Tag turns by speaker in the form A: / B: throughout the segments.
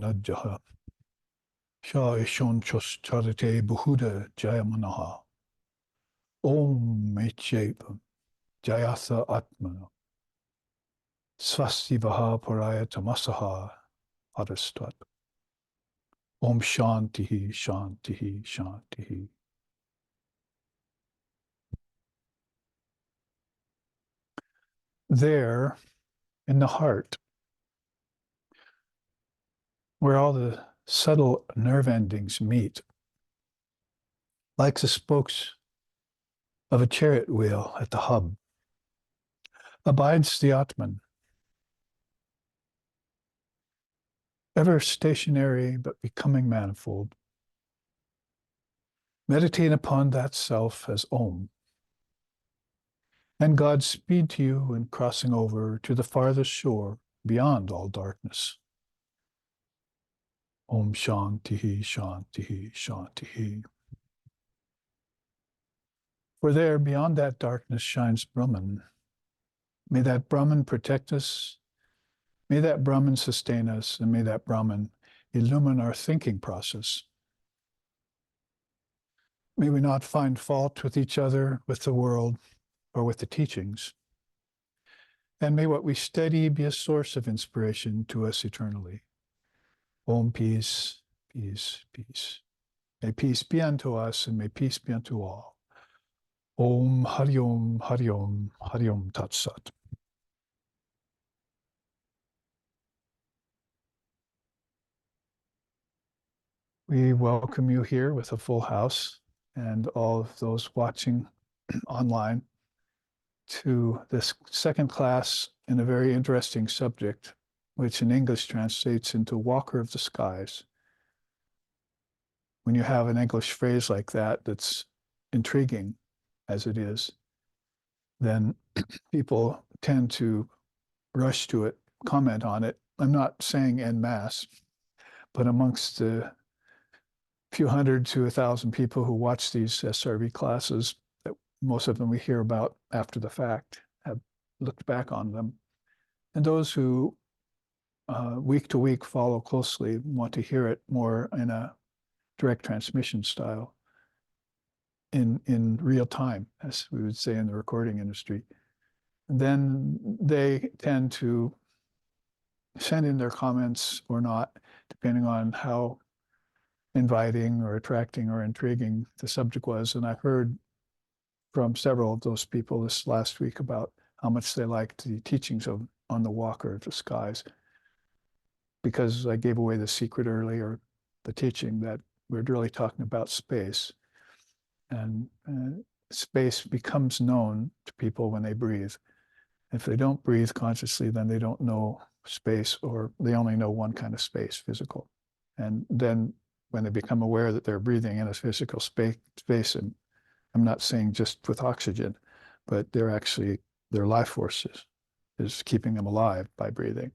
A: Najjaha. Shah Ishon Chos Charite Buhuda Jayamanaha. Om Mechep Jayatha Atmana. Swasti Vaha Paraya Tamasaha Adastat. Om Shantihi Shantihi Shantihi. There, in the heart, where all the subtle nerve endings meet, like the spokes of a chariot wheel at the hub, abides the Atman, ever stationary but becoming manifold. Meditate upon that self as Om, and Godspeed to you in crossing over to the farthest shore beyond all darkness. Om Shantihi Shantihi Shantihi. For there, beyond that darkness, shines Brahman. May that Brahman protect us. May that Brahman sustain us, and may that Brahman illumine our thinking process. May we not find fault with each other, with the world, or with the teachings. And may what we study be a source of inspiration to us eternally. Om, peace, peace, peace. May peace be unto us, and may peace be unto all. Om, Hari Om, Hari Om, Hari Om Tat Sat. We welcome you here with a full house and all of those watching online to this second class in a very interesting subject, which in English translates into Walker of the Skies. When you have an English phrase like that, that's intriguing as it is, then people tend to rush to it, comment on it. I'm not saying en masse, but amongst the few hundred to 1,000 people who watch these SRV classes, that most of them we hear about after the fact, have looked back on them. And those who week to week follow closely, want to hear it more in a direct transmission style, in real time, as we would say in the recording industry, then they tend to send in their comments or not, depending on how inviting or attracting or intriguing the subject was. And I heard from several of those people this last week about how much they liked the teachings on the Walker of the Skies, because I gave away the secret earlier, the teaching that we're really talking about space. And space becomes known to people when they breathe. If they don't breathe consciously, then they don't know space, or they only know one kind of space, physical. And then when they become aware that they're breathing in a physical space, and I'm not saying just with oxygen, but they're actually, their life forces is keeping them alive by breathing.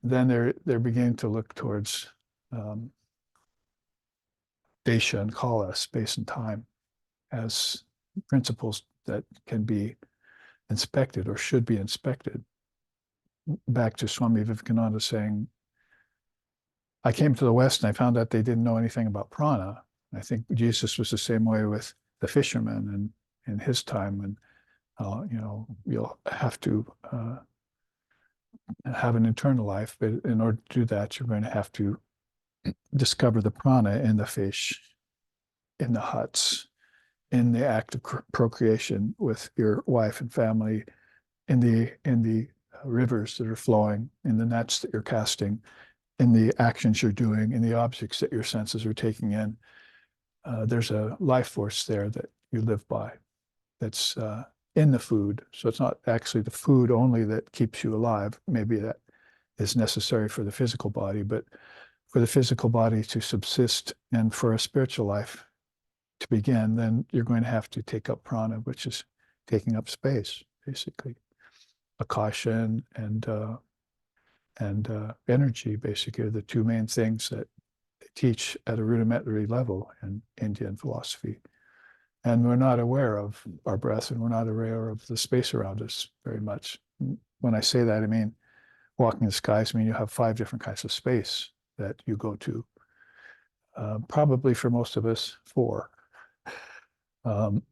A: Then they're beginning to look towards Desha and Kala, space and time, as principles that can be inspected or should be inspected. Back to Swami Vivekananda saying, I came to the West and I found out they didn't know anything about prana. I think Jesus was the same way with the fishermen and in his time. And you'll have to have an internal life, but in order to do that, you're going to have to discover the prana in the fish, in the huts, in the act of procreation with your wife and family, in the rivers that are flowing, in the nets that you're casting, in the actions you're doing, in the objects that your senses are taking in. There's a life force there that you live by that's in the food. So it's not actually the food only that keeps you alive. Maybe that is necessary for the physical body, but for the physical body to subsist and for a spiritual life to begin, then you're going to have to take up prana, which is taking up space, basically. Akasha and energy, basically, are the two main things that they teach at a rudimentary level in Indian philosophy. And we're not aware of our breath, and we're not aware of the space around us very much. When I say that, I mean walking the skies, I mean you have 5 different kinds of space that you go to. Probably for most of us, 4. Um,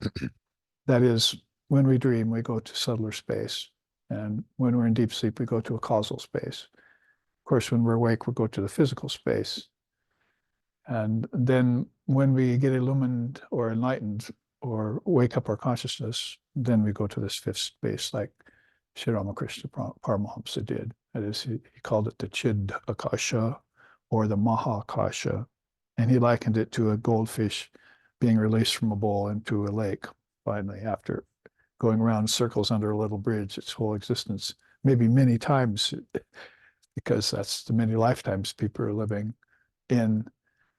A: that is, when we dream, we go to subtler space. And when we're in deep sleep, we go to a causal space. Of course, when we're awake, we go to the physical space. And then when we get illumined or enlightened or wake up our consciousness, then we go to this 5th space, like Sri Ramakrishna Paramahamsa did. That is, he called it the Chid Akasha or the Mahakasha. And he likened it to a goldfish being released from a bowl into a lake, finally, after going around circles under a little bridge its whole existence, maybe many times, because that's the many lifetimes people are living in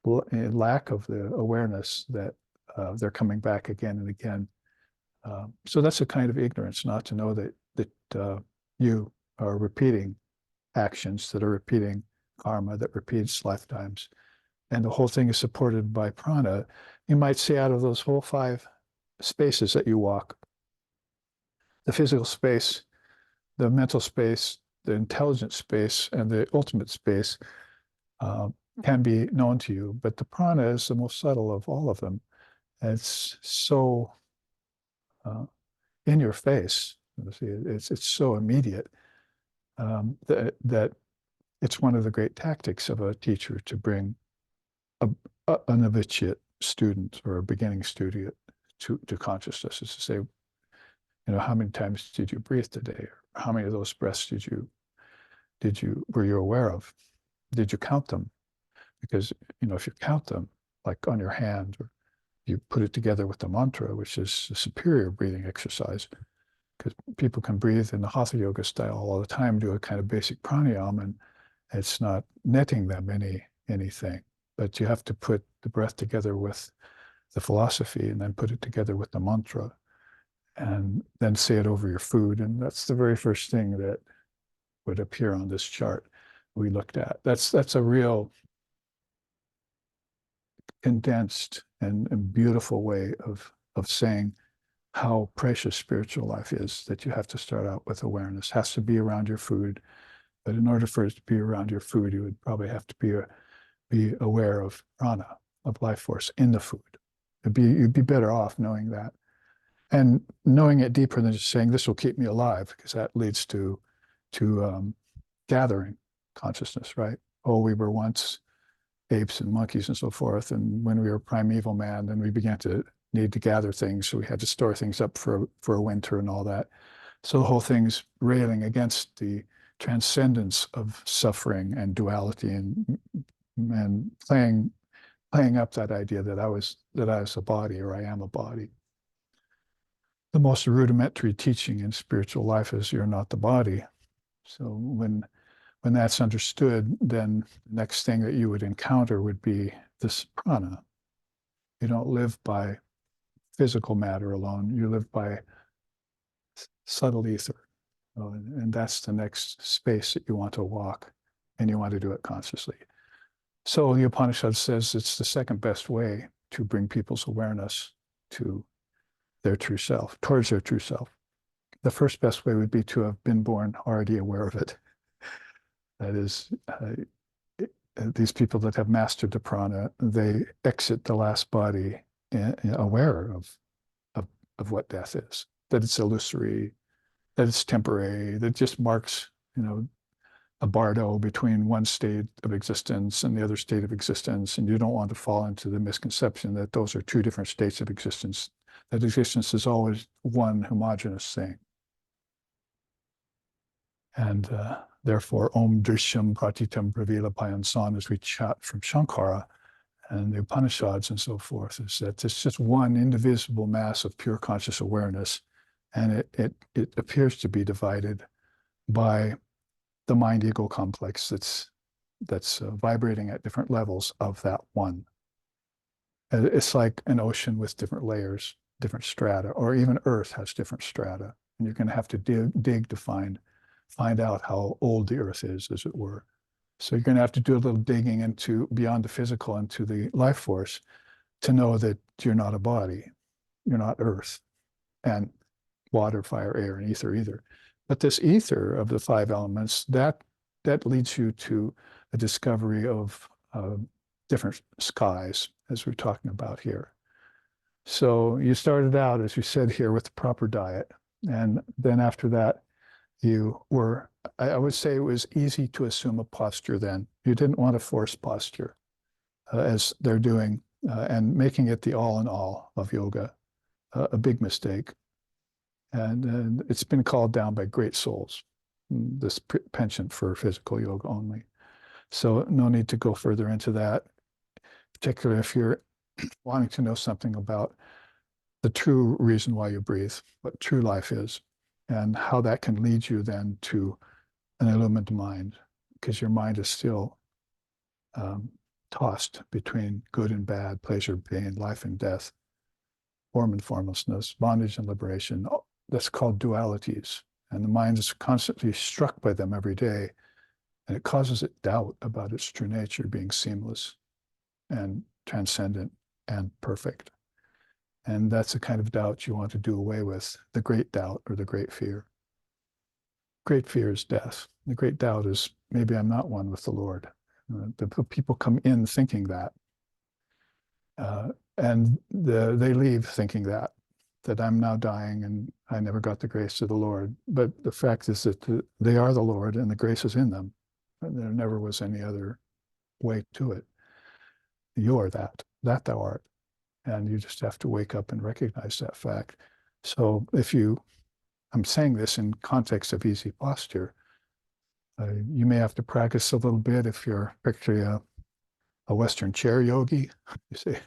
A: lack of the awareness that they're coming back again and again. So that's a kind of ignorance, not to know that you are repeating actions that are repeating karma that repeats lifetimes. And the whole thing is supported by prana. You might say out of those whole 5 spaces that you walk, the physical space, the mental space, the intelligent space, and the ultimate space can be known to you. But the prana is the most subtle of all of them. It's so in your face. It's so immediate that it's one of the great tactics of a teacher to bring a novitiate student or a beginning student to consciousness, is to say, how many times did you breathe today? Or how many of those breaths were you aware of? Did you count them? Because, if you count them, like on your hand, or you put it together with the mantra, which is a superior breathing exercise, because people can breathe in the Hatha Yoga style all the time, do a kind of basic pranayama, and it's not netting them anything. But you have to put the breath together with the philosophy, and then put it together with the mantra, and then say it over your food. And that's the very first thing that would appear on this chart we looked at. That's a real condensed and beautiful way of saying how precious spiritual life is, that you have to start out with awareness. It has to be around your food, but in order for it to be around your food, you would probably have to be aware of prana, of life force in the food. You'd be better off knowing that, and knowing it deeper than just saying this will keep me alive, because that leads to gathering consciousness, right? Oh, we were once apes and monkeys and so forth, and when we were primeval man, then we began to need to gather things, so we had to store things up for a winter and all that. So the whole thing's railing against the transcendence of suffering and duality, and playing up that idea that I was a body, or I am a body. The most rudimentary teaching in spiritual life is you're not the body. So when that's understood, then the next thing that you would encounter would be this prana. You don't live by physical matter alone. You live by subtle ether. And that's the next space that you want to walk, and you want to do it consciously. So the Upanishad says it's the second best way to bring people's awareness to their true self, towards their true self. The first best way would be to have been born already aware of it. That is, these people that have mastered the prana, they exit the last body aware of what death is, that it's illusory, that it's temporary, that just marks, a bardo between one state of existence and the other state of existence. And you don't want to fall into the misconception that those are 2 different states of existence, that existence is always one homogeneous thing. And therefore, Om Drishyam Pratitam Pravilapayan San, as we chat from Shankara and the Upanishads and so forth, is that it's just one indivisible mass of pure conscious awareness. And it appears to be divided by the mind-ego complex that's vibrating at different levels of that one. It's like an ocean with different layers, different strata, or even Earth has different strata. And you're going to have to dig to find out how old the Earth is, as it were. So you're going to have to do a little digging into beyond the physical, into the life force, to know that you're not a body, you're not Earth, and water, fire, air, and ether either. But this ether of the 5 elements, that leads you to a discovery of different skies, as we're talking about here. So you started out, as you said here, with the proper diet. And then after that, you were, I would say it was easy to assume a posture then. You didn't want to force posture, as they're doing, and making it the all in all of yoga, a big mistake. And it's been called down by great souls, this penchant for physical yoga only. So no need to go further into that, particularly if you're wanting to know something about the true reason why you breathe, what true life is, and how that can lead you then to an illumined mind, because your mind is still tossed between good and bad, pleasure, pain, life and death, form and formlessness, bondage and liberation. That's called dualities. And the mind is constantly struck by them every day. And it causes it doubt about its true nature being seamless and transcendent and perfect. And that's the kind of doubt you want to do away with, the great doubt or the great fear. Great fear is death. The great doubt is, maybe I'm not one with the Lord. The people come in thinking that. And they leave thinking that I'm now dying and I never got the grace of the Lord. But the fact is that they are the Lord and the grace is in them. And there never was any other way to it. You are that thou art. And you just have to wake up and recognize that fact. So I'm saying this in context of easy posture. You may have to practice a little bit if you're picturing a Western chair yogi. You say,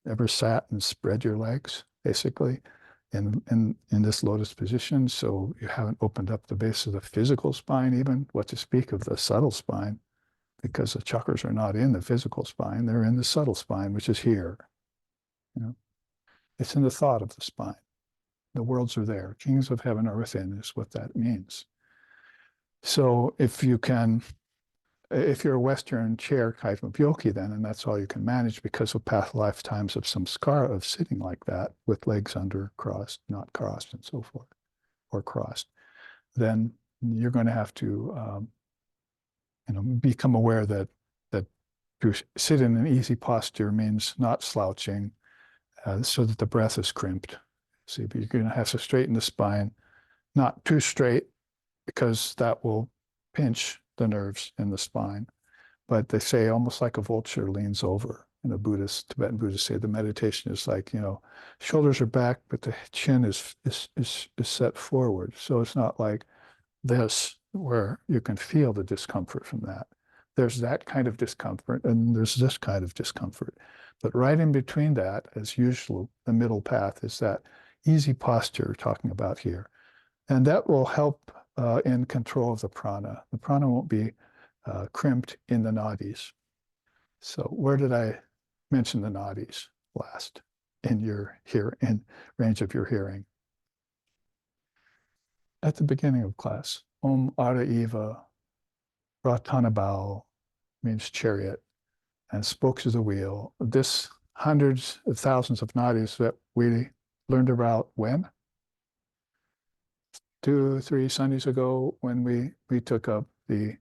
A: ever sat and spread your legs, basically, in this lotus position. So you haven't opened up the base of the physical spine even, what to speak of the subtle spine, because the chakras are not in the physical spine, they're in the subtle spine, which is here. It's in the thought of the spine. The worlds are there. Kings of heaven are within is what that means. So if you're a Western chair type of yogi then, and that's all you can manage because of past lifetimes of samskara of sitting like that with legs under crossed, not crossed and so forth, or crossed, then you're going to have to become aware that to sit in an easy posture means not slouching, so that the breath is crimped. See, but you're going to have to straighten the spine, not too straight, because that will pinch the nerves in the spine. But they say almost like a vulture leans over. Tibetan Buddhists say the meditation is like, shoulders are back, but the chin is set forward. So it's not like this, where you can feel the discomfort from that. There's that kind of discomfort, and there's this kind of discomfort. But right in between that, as usual, the middle path is that easy posture we're talking about here. And that will help in control of the prana. The prana won't be crimped in the nadis. So where did I mention the nadis last in range of your hearing? At the beginning of class. Om Ara Eva Ratanabao means chariot, and spokes of the wheel. This hundreds of thousands of nadis that we learned about when? 2-3 Sundays ago, when we took up the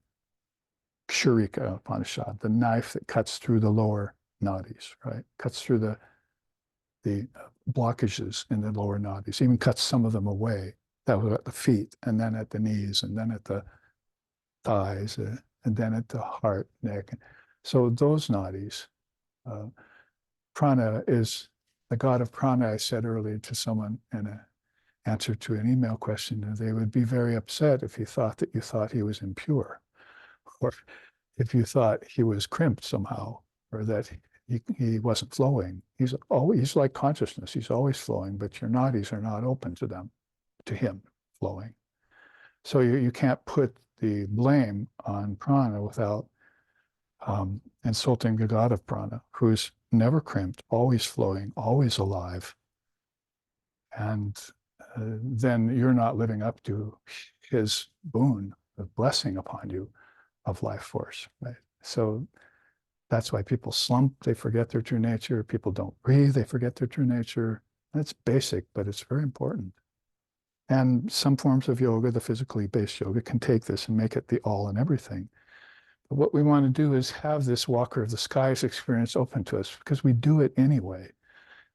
A: Ksharika Upanishad, the knife that cuts through the lower nadis, right? Cuts through the blockages in the lower nadis, even cuts some of them away. That was at the feet, and then at the knees, and then at the thighs, and then at the heart, neck. So those nadis, prana is the god of prana. I said earlier to someone in an answer to an email question, they would be very upset if he thought that you thought he was impure, or if you thought he was crimped somehow, or that he wasn't flowing. He's like consciousness. He's always flowing, but your nadis are not open to him flowing. So you can't put the blame on prana without insulting the god of prana, who's never crimped, always flowing, always alive. And then you're not living up to his boon, the blessing upon you of life force, right? So that's why people slump, they forget their true nature. People don't breathe, they forget their true nature. That's basic, but it's very important. And some forms of yoga, the physically based yoga, can take this and make it the all and everything. What we want to do is have this walker of the skies experience open to us because we do it anyway.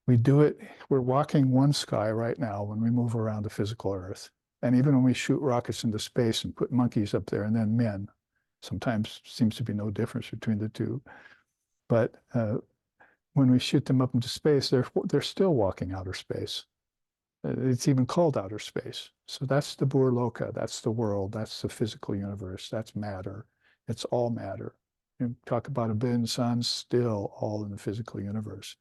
A: We do it, we're walking one sky right now when we move around the physical earth. And even when we shoot rockets into space and put monkeys up there and then men, sometimes seems to be no difference between the two. But when we shoot them up into space, they're still walking outer space. It's even called outer space. So that's the Burloka, that's the world, that's the physical universe, that's matter. It's all matter. You talk about a billion suns, still all in the physical universe.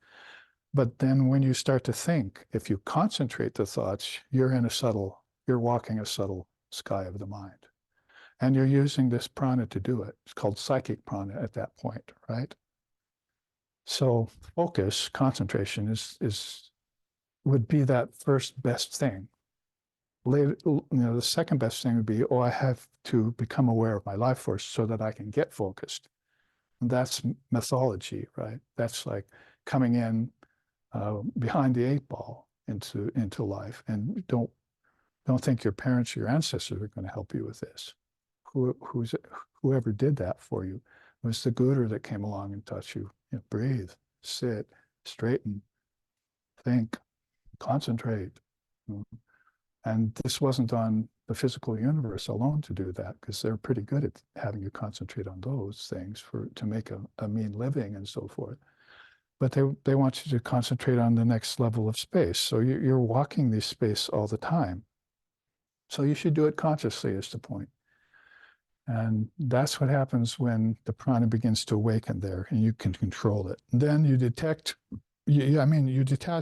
A: But then when you start to think, if you concentrate the thoughts, you're walking a subtle sky of the mind. And you're using this prana to do it. It's called psychic prana at that point, right? So focus, concentration would be that first best thing. Later, the second best thing would be, oh, I have to become aware of my life force so that I can get focused. And that's mythology, right? That's like coming in behind the 8 ball into life, and don't think your parents or your ancestors are going to help you with this. Whoever did that for you was the guru that came along and taught you, breathe, sit, straighten, think, concentrate. And this wasn't on the physical universe alone to do that, because they're pretty good at having you concentrate on those things to make a mean living and so forth. But they want you to concentrate on the next level of space. So you're walking this space all the time. So you should do it consciously is the point. And that's what happens when the prana begins to awaken there and you can control it. And then you detach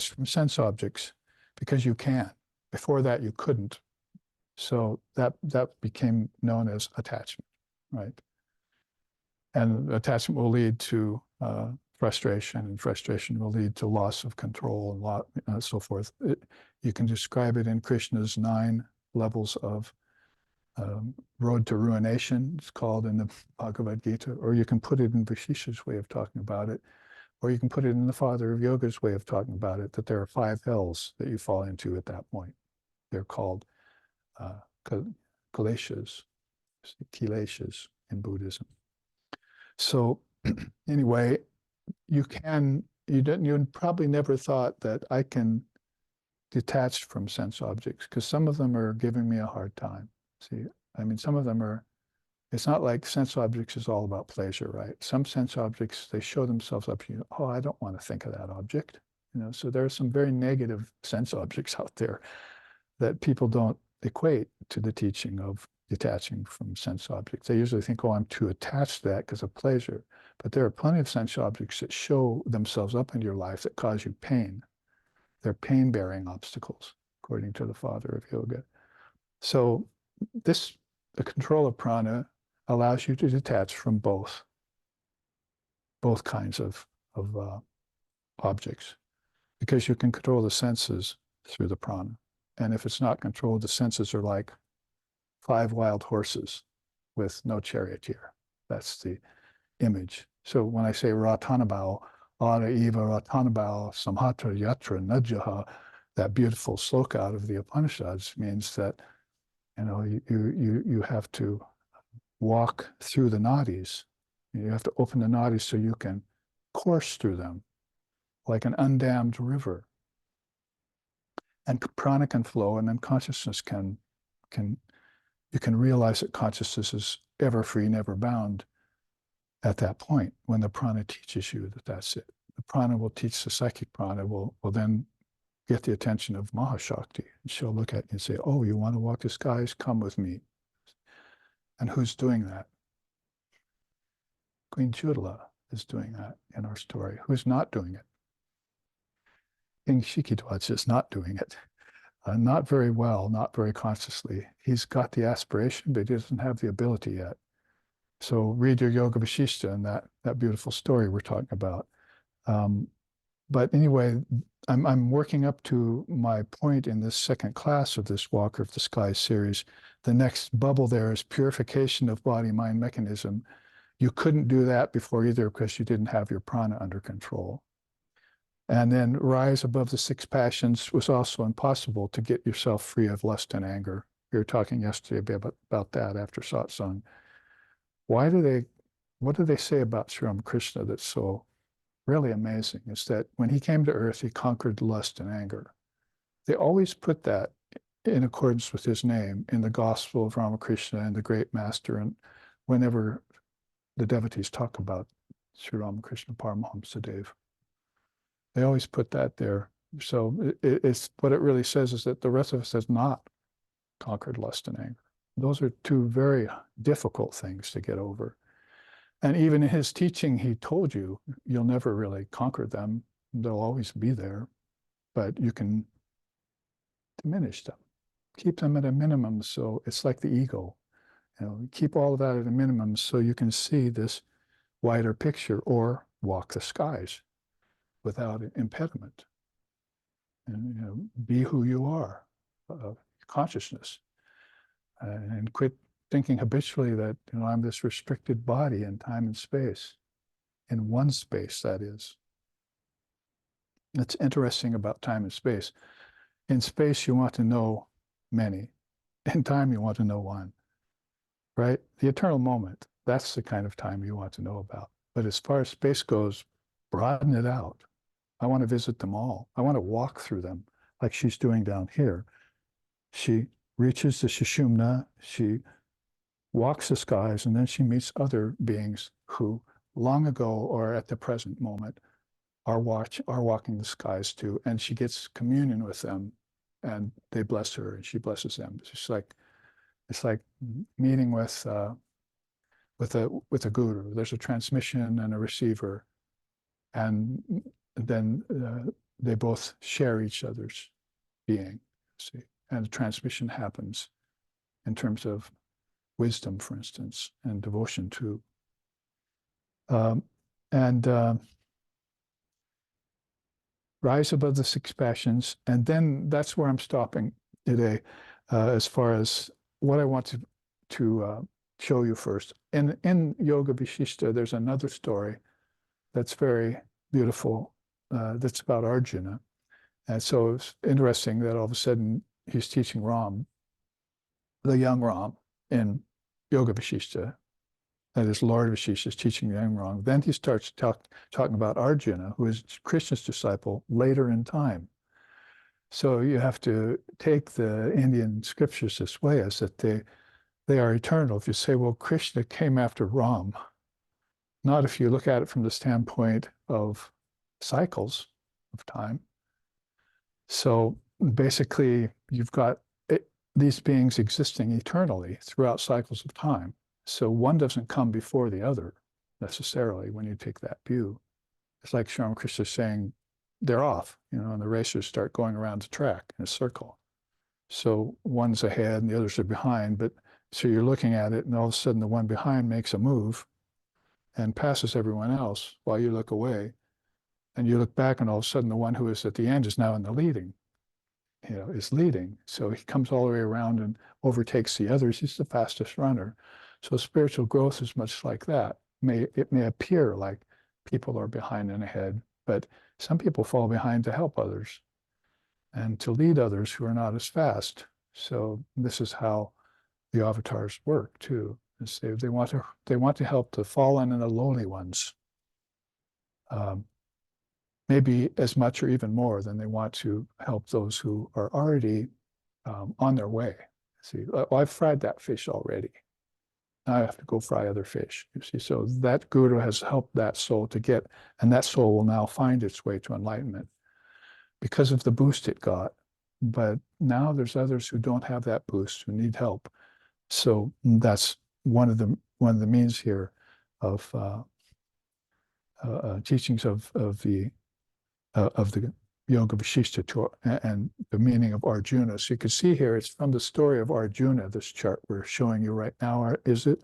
A: from sense objects because you can. Before that, you couldn't. So that became known as attachment, right? And attachment will lead to frustration, and frustration will lead to loss of control and so forth. You can describe it in Krishna's 9 levels of road to ruination, it's called in the Bhagavad Gita, or you can put it in Vashisha's way of talking about it, or you can put it in the Father of Yoga's way of talking about it, that there are 5 hells that you fall into at that point. They're called kileshas in Buddhism. So anyway, you probably never thought that I can detach from sense objects, because some of them are giving me a hard time. See, some of them it's not like sense objects is all about pleasure, right? Some sense objects, they show themselves up to you. Oh, I don't want to think of that object. So there are some very negative sense objects out there that people don't equate to the teaching of detaching from sense objects. They usually think, oh, I'm too attached to that because of pleasure. But there are plenty of sense objects that show themselves up in your life that cause you pain. They're pain-bearing obstacles, according to the Father of Yoga. So the control of prana allows you to detach from both kinds of objects, because you can control the senses through the prana. And if it's not controlled, the senses are like 5 wild horses with no charioteer. That's the image. So when I say Ratanabhau, Ara Eva Ratanabhau Samhatra Yatra Najaha, that beautiful sloka out of the Upanishads means that you have to walk through the nadis. You have to open the nadis so you can course through them like an undammed river. And prana can flow, and then consciousness you can realize that consciousness is ever free, never bound at that point, when the prana teaches you that that's it. The prana will teach, the psychic prana will then get the attention of Mahashakti. And she'll look at you and say, oh, you want to walk the skies? Come with me. And who's doing that? Queen Chudala is doing that in our story. Who's not doing it? King Shikidwaj is not doing it. Not very well, not very consciously. He's got the aspiration, but he doesn't have the ability yet. So read your Yoga Vashishta and that beautiful story we're talking about. But anyway, I'm working up to my point in this second class of this Walker of the Sky series. The next bubble there is purification of body-mind mechanism. You couldn't do that before either, because you didn't have your prana under control. And then rise above the 6 passions was also impossible to get yourself free of lust and anger. We were talking yesterday about that after satsang. Why do they what do they say about Sri Ramakrishna that's so really amazing? Is that when he came to earth, he conquered lust and anger. They always put that in accordance with his name in the Gospel of Ramakrishna and the Great Master, and whenever the devotees talk about Sri Ramakrishna Paramahamsa Dev, they always put that there. So it's what it really says is that the rest of us has not conquered lust and anger. Those are two very difficult things to get over. And even in his teaching, he told you, you'll never really conquer them. They'll always be there, but you can diminish them, keep them at a minimum. So it's like the ego, keep all of that at a minimum so you can see this wider picture, or walk the skies without impediment. And be who you are, consciousness, and quit thinking habitually that I'm this restricted body in time and space, in one space, that is. It's interesting about time and space. In space, you want to know many. In time, you want to know one, right? The eternal moment, that's the kind of time you want to know about. But as far as space goes, broaden it out. I want to visit them all. I want to walk through them like she's doing down here. She reaches the Sushumna, she walks the skies, and then she meets other beings who long ago or at the present moment are walking the skies too, and she gets communion with them, and they bless her, and she blesses them. It's like meeting with a guru. There's a transmission and a receiver, and then they both share each other's being. See, and the transmission happens in terms of wisdom, for instance, and devotion too. Rise above the six passions. And then that's where I'm stopping today, as far as what I want to show you first. In Yoga Vishishta, there's another story that's very beautiful, that's about Arjuna. And so it's interesting that all of a sudden he's teaching Ram, the young Ram, in Yoga Vishishta. That is, Lord Vishishta is teaching the young Ram. Then he starts talking about Arjuna, who is Krishna's disciple later in time. So you have to take the Indian scriptures this way, as that they are eternal. If you say, well, Krishna came after Ram, not if you look at it from the standpoint of cycles of time. So basically, you've got these beings existing eternally throughout cycles of time. So one doesn't come before the other necessarily when you take that view. It's like Sri Ramakrishna saying they're off, and the racers start going around the track in a circle. So one's ahead and the others are behind, but so you're looking at it and all of a sudden the one behind makes a move and passes everyone else while you look away. And you look back and all of a sudden the one who is at the end is now in the leading, is leading. So he comes all the way around and overtakes the others. He's the fastest runner. So spiritual growth is much like that. It may appear like people are behind and ahead, but some people fall behind to help others and to lead others who are not as fast. So this is how the avatars work too. They want to help the fallen and the lowly ones. Maybe as much or even more than they want to help those who are already on their way. See, I've fried that fish already. Now I have to go fry other fish. You see, so that guru has helped that soul to get, and that soul will now find its way to enlightenment because of the boost it got. But now there's others who don't have that boost, who need help. So that's one of the means here of teachings of the Yoga Vishishta and the meaning of Arjuna. So you can see here, it's from the story of Arjuna, this chart we're showing you right now, is it?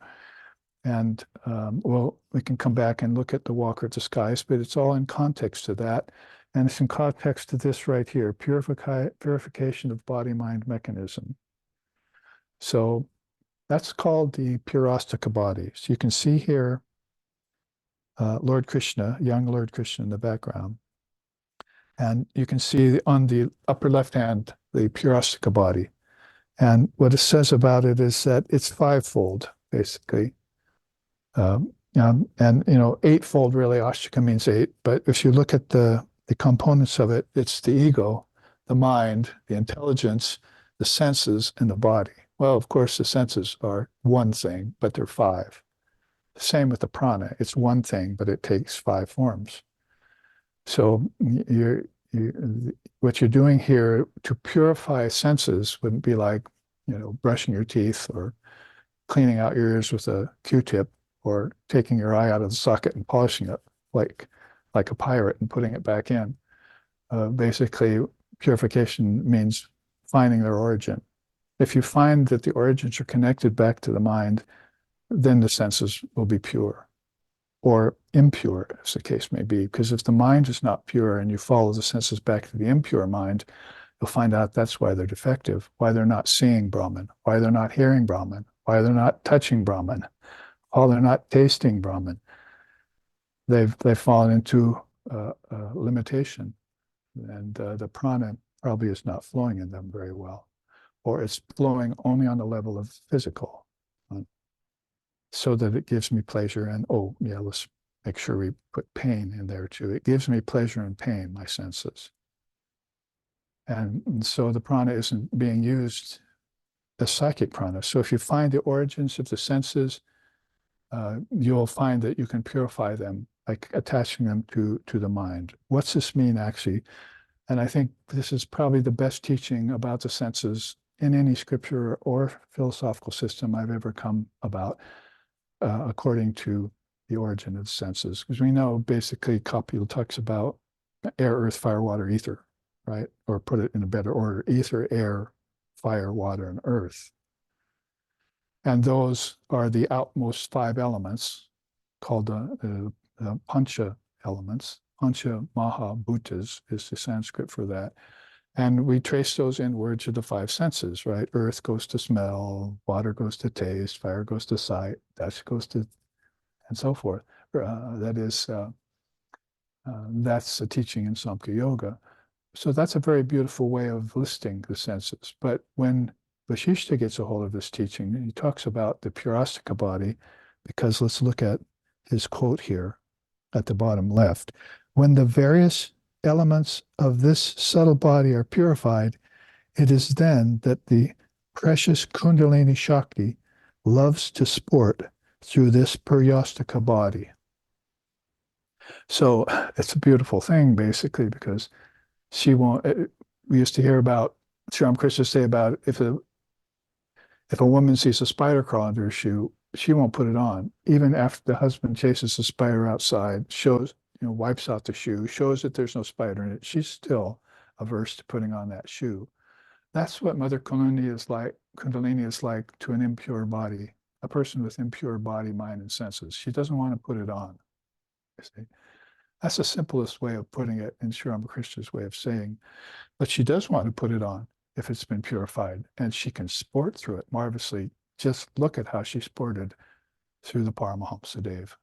A: And well, we can come back and look at the Walker of the Skies, but it's all in context to that. And it's in context to this right here, purification of body-mind mechanism. So that's called the Purastika body. So you can see here Lord Krishna, young Lord Krishna in the background. And you can see on the upper left hand, the Purastika body. And what it says about it is that it's fivefold, basically. And eightfold really, Ashtaka means eight, but if you look at the components of it, it's the ego, the mind, the intelligence, the senses, and the body. Well, of course, the senses are one thing, but they're five. Same with the prana. It's one thing, but it takes five forms. So what you're doing here to purify senses wouldn't be like, brushing your teeth or cleaning out your ears with a Q-tip or taking your eye out of the socket and polishing it like a pirate and putting it back in. Basically, purification means finding their origin. If you find that the origins are connected back to the mind, then the senses will be pure or impure, as the case may be. Because if the mind is not pure and you follow the senses back to the impure mind, you'll find out that's why they're defective, why they're not seeing Brahman, why they're not hearing Brahman, why they're not touching Brahman, why they're not tasting Brahman. They've fallen into limitation, and the prana probably is not flowing in them very well, or it's flowing only on the level of physical, so that it gives me pleasure. And oh yeah, let's make sure we put pain in there too. It gives me pleasure and pain, my senses. And so the prana isn't being used as psychic prana. So if you find the origins of the senses, you'll find that you can purify them by attaching them to the mind. What's this mean actually? And I think this is probably the best teaching about the senses in any scripture or philosophical system I've ever come about, according to the origin of the senses. Because we know basically Kapil talks about air, earth, fire, water, ether, right? Or put it in a better order, ether, air, fire, water, and earth. And those are the outmost five elements called the pancha elements. Pancha maha bhutas is the Sanskrit for that. And we trace those inwards to the five senses, right? Earth goes to smell, water goes to taste, fire goes to sight, touch goes to, and so forth. That's a teaching in Samkhya Yoga. So that's a very beautiful way of listing the senses. But when Vasishta gets a hold of this teaching, he talks about the Purastika body, because let's look at his quote here at the bottom left. When the various elements of this subtle body are purified, it is then that the precious Kundalini Shakti loves to sport through this Purastika body. So it's a beautiful thing, basically, because she won't. We used to hear about Sri Ramakrishna say about if a woman sees a spider crawl under her shoe, she won't put it on, even after the husband chases the spider outside, wipes out the shoe, shows that there's no spider in it. She's still averse to putting on that shoe. That's what Mother Kundalini is like to an impure body, a person with impure body, mind, and senses. She doesn't want to put it on. You see? That's the simplest way of putting it in Sri Ramakrishna's way of saying, but she does want to put it on if it's been purified, and she can sport through it marvelously. Just look at how she sported through the Paramahamsa Dev,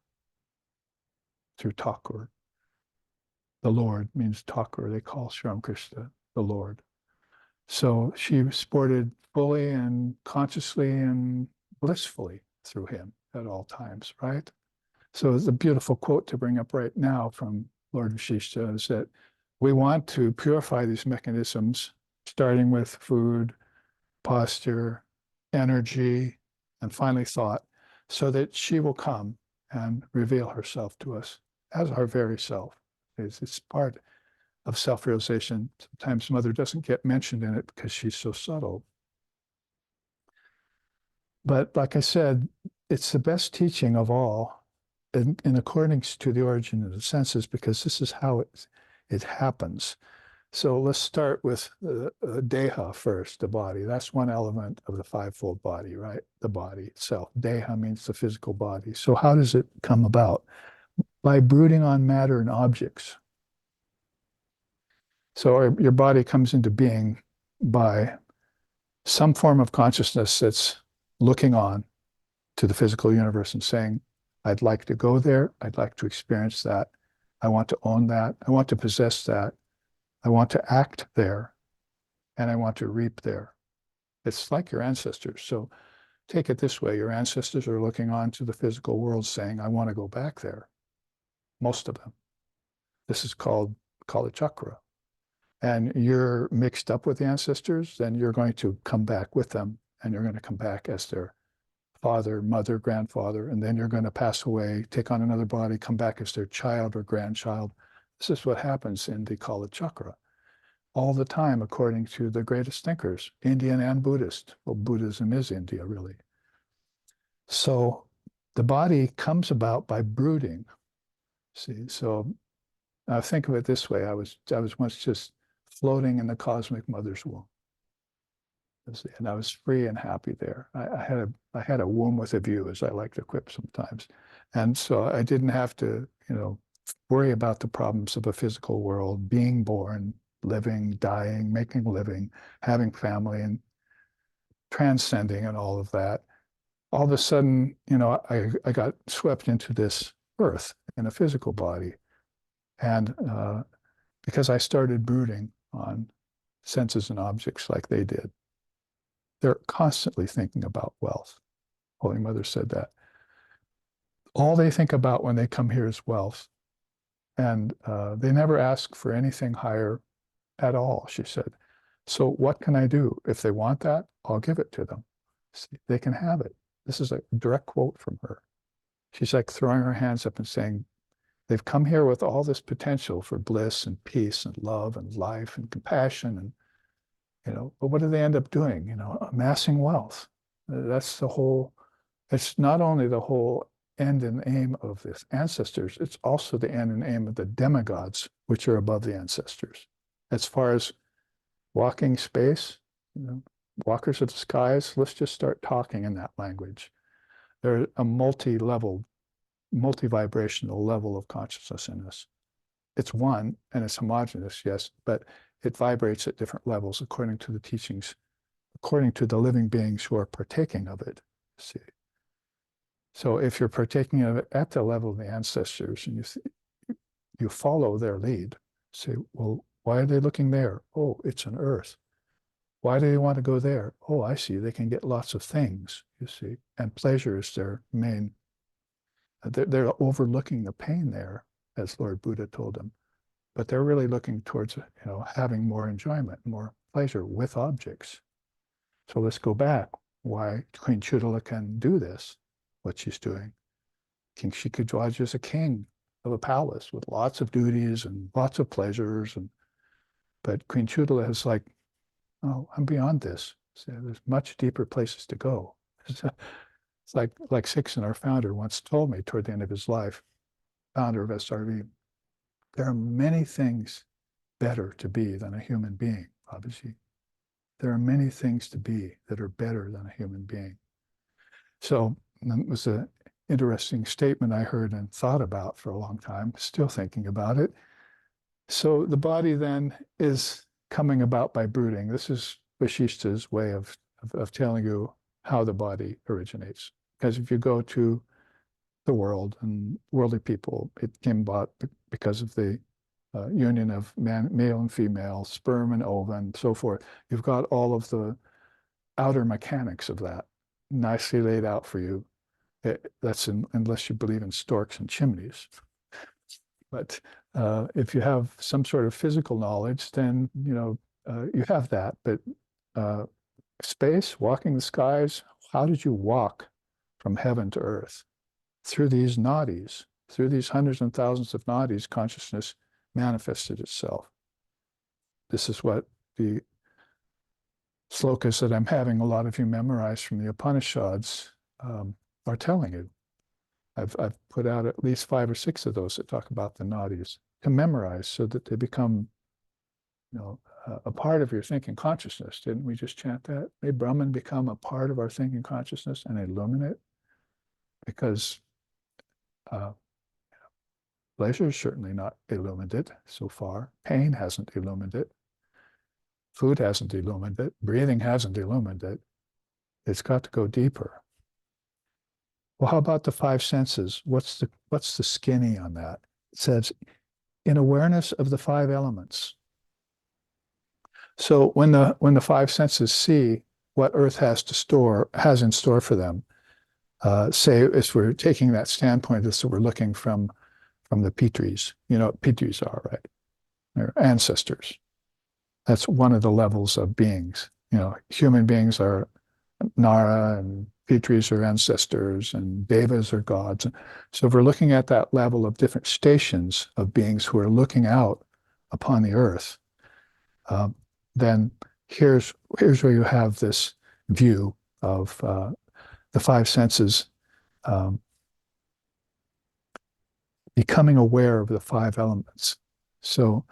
A: through Thakur. The Lord means Thakur. They call Sri Ramakrishna the Lord. So she sported fully and consciously and blissfully through him at all times, right? So it's a beautiful quote to bring up right now from Lord Vasishta is that we want to purify these mechanisms, starting with food, posture, energy, and finally thought, so that she will come and reveal herself to us as our very self. It's part of self-realization. Sometimes Mother doesn't get mentioned in it because she's so subtle. But like I said, it's the best teaching of all in accordance to the origin of the senses, because this is how it happens. So let's start with Deha first, the body. That's one element of the fivefold body, right? The body itself. Deha means the physical body. So how does it come about? By brooding on matter and objects. So your body comes into being by some form of consciousness that's looking on to the physical universe and saying, I'd like to go there. I'd like to experience that. I want to own that. I want to possess that. I want to act there, and I want to reap there. It's like your ancestors. So take it this way. Your ancestors are looking on to the physical world saying, I want to go back there. Most of them. This is called Kala Chakra. And you're mixed up with the ancestors, then you're going to come back with them, and you're going to come back as their father, mother, grandfather, and then you're going to pass away, take on another body, come back as their child or grandchild. This is what happens in the Kala Chakra all the time, according to the greatest thinkers, Indian and Buddhist. Well, Buddhism is India, really. So the body comes about by brooding. See, so think of it this way. I was once just floating in the cosmic mother's womb. And I was free and happy there. I had a womb with a view, as I like to quip sometimes. And so I didn't have to, worry about the problems of a physical world, being born, living, dying, making a living, having family, and transcending and all of that. All of a sudden, I got swept into this earth in a physical body. And because I started brooding on senses and objects like they did, they're constantly thinking about wealth. Holy Mother said that. All they think about when they come here is wealth. And they never ask for anything higher at all, she said. So what can I do? If they want that, I'll give it to them. See, they can have it. This is a direct quote from her. She's like throwing her hands up and saying, they've come here with all this potential for bliss and peace and love and life and compassion and but what do they end up doing? Amassing wealth. That's the whole, it's not only the whole end and aim of the ancestors, it's also the end and aim of the demigods, which are above the ancestors. As far as walking space, walkers of the skies, let's just start talking in that language. There's a multi-level, multi-vibrational level of consciousness in us. It's one, and it's homogeneous, yes, but it vibrates at different levels according to the teachings, according to the living beings who are partaking of it. See, so if you're partaking of it at the level of the ancestors, and you follow their lead, say, well, why are they looking there? Oh, it's an earth. Why do they want to go there? Oh, I see. They can get lots of things. You see, and pleasure is their main. They're overlooking the pain there, as Lord Buddha told them. But they're really looking towards, having more enjoyment, more pleasure with objects. So let's go back. Why Queen Chudala can do this, what she's doing. King Shikajwaja is a king of a palace with lots of duties and lots of pleasures. But Queen Chudala is like, oh, I'm beyond this. So there's much deeper places to go. It's like Sixon, our founder, once told me toward the end of his life, founder of SRV, there are many things better to be than a human being, Babaji. There are many things to be that are better than a human being. So it was an interesting statement I heard and thought about for a long time, still thinking about it. So the body then is coming about by brooding. This is Vasishta's way of telling you how the body originates. Because if you go to the world and worldly people, it came about because of the union of male and female, sperm and ova, and so forth. You've got all of the outer mechanics of that nicely laid out for you. That's unless you believe in storks and chimneys. But if you have some sort of physical knowledge, then you have that. But space, walking the skies, how did you walk from heaven to earth? Through these nadis, through these hundreds and thousands of nadis, consciousness manifested itself. This is what the slokas that I'm having a lot of you memorize from the Upanishads are telling you. I've put out at least 5 or 6 of those that talk about the nadis to memorize so that they become, a part of your thinking consciousness. Didn't we just chant that? May Brahman become a part of our thinking consciousness and illumine it? Because pleasure is certainly not illumined it so far. Pain hasn't illumined it. Food hasn't illumined it. Breathing hasn't illumined it. It's got to go deeper. Well, how about the 5 senses? What's the skinny on that? It says, in awareness of the 5 elements. So when the 5 senses see, what Earth has in store for them. Say, if we're taking that standpoint, so we're looking from the Petries. You know what Petries are, right? They're ancestors. That's one of the levels of beings. You know, human beings are Nara, and Petries are ancestors, and Devas are gods. So if we're looking at that level of different stations of beings who are looking out upon the earth, then here's where you have this view of the five senses becoming aware of the five elements. So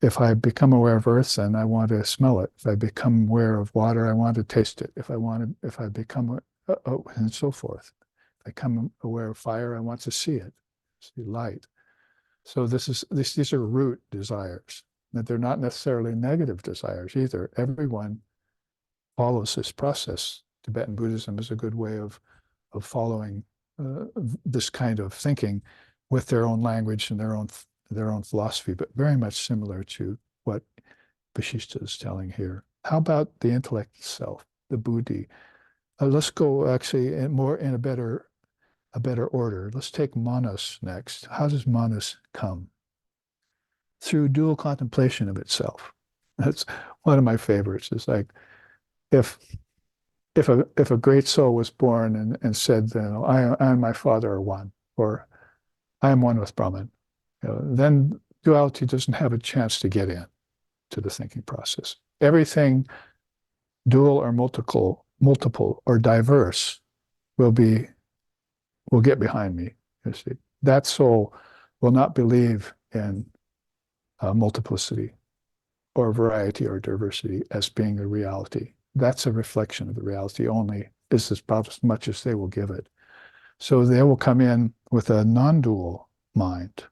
A: if I become aware of earth, then I want to smell it. If I become aware of water, I want to taste it. If I become, and so forth. If I become aware of fire, I want to see it, see light. So these are root desires. That they're not necessarily negative desires either. Everyone follows this process. Tibetan Buddhism is a good way of following this kind of thinking with their own language and their own philosophy, but very much similar to what Vasishtha is telling here. How about the intellect itself, the buddhi? Let's go actually in a better order. Let's take manas next. How does manas come? Through dual contemplation of itself. That's one of my favorites. It's like if a great soul was born and said, you know, I and my father are one, or I am one with Brahman, you know, then duality doesn't have a chance to get in to the thinking process. Everything dual or multiple or diverse will get behind me. You see, that soul will not believe in multiplicity or variety or diversity as being the reality. That's a reflection of the reality only. This is about as much as they will give it. So they will come in with a non-dual mind,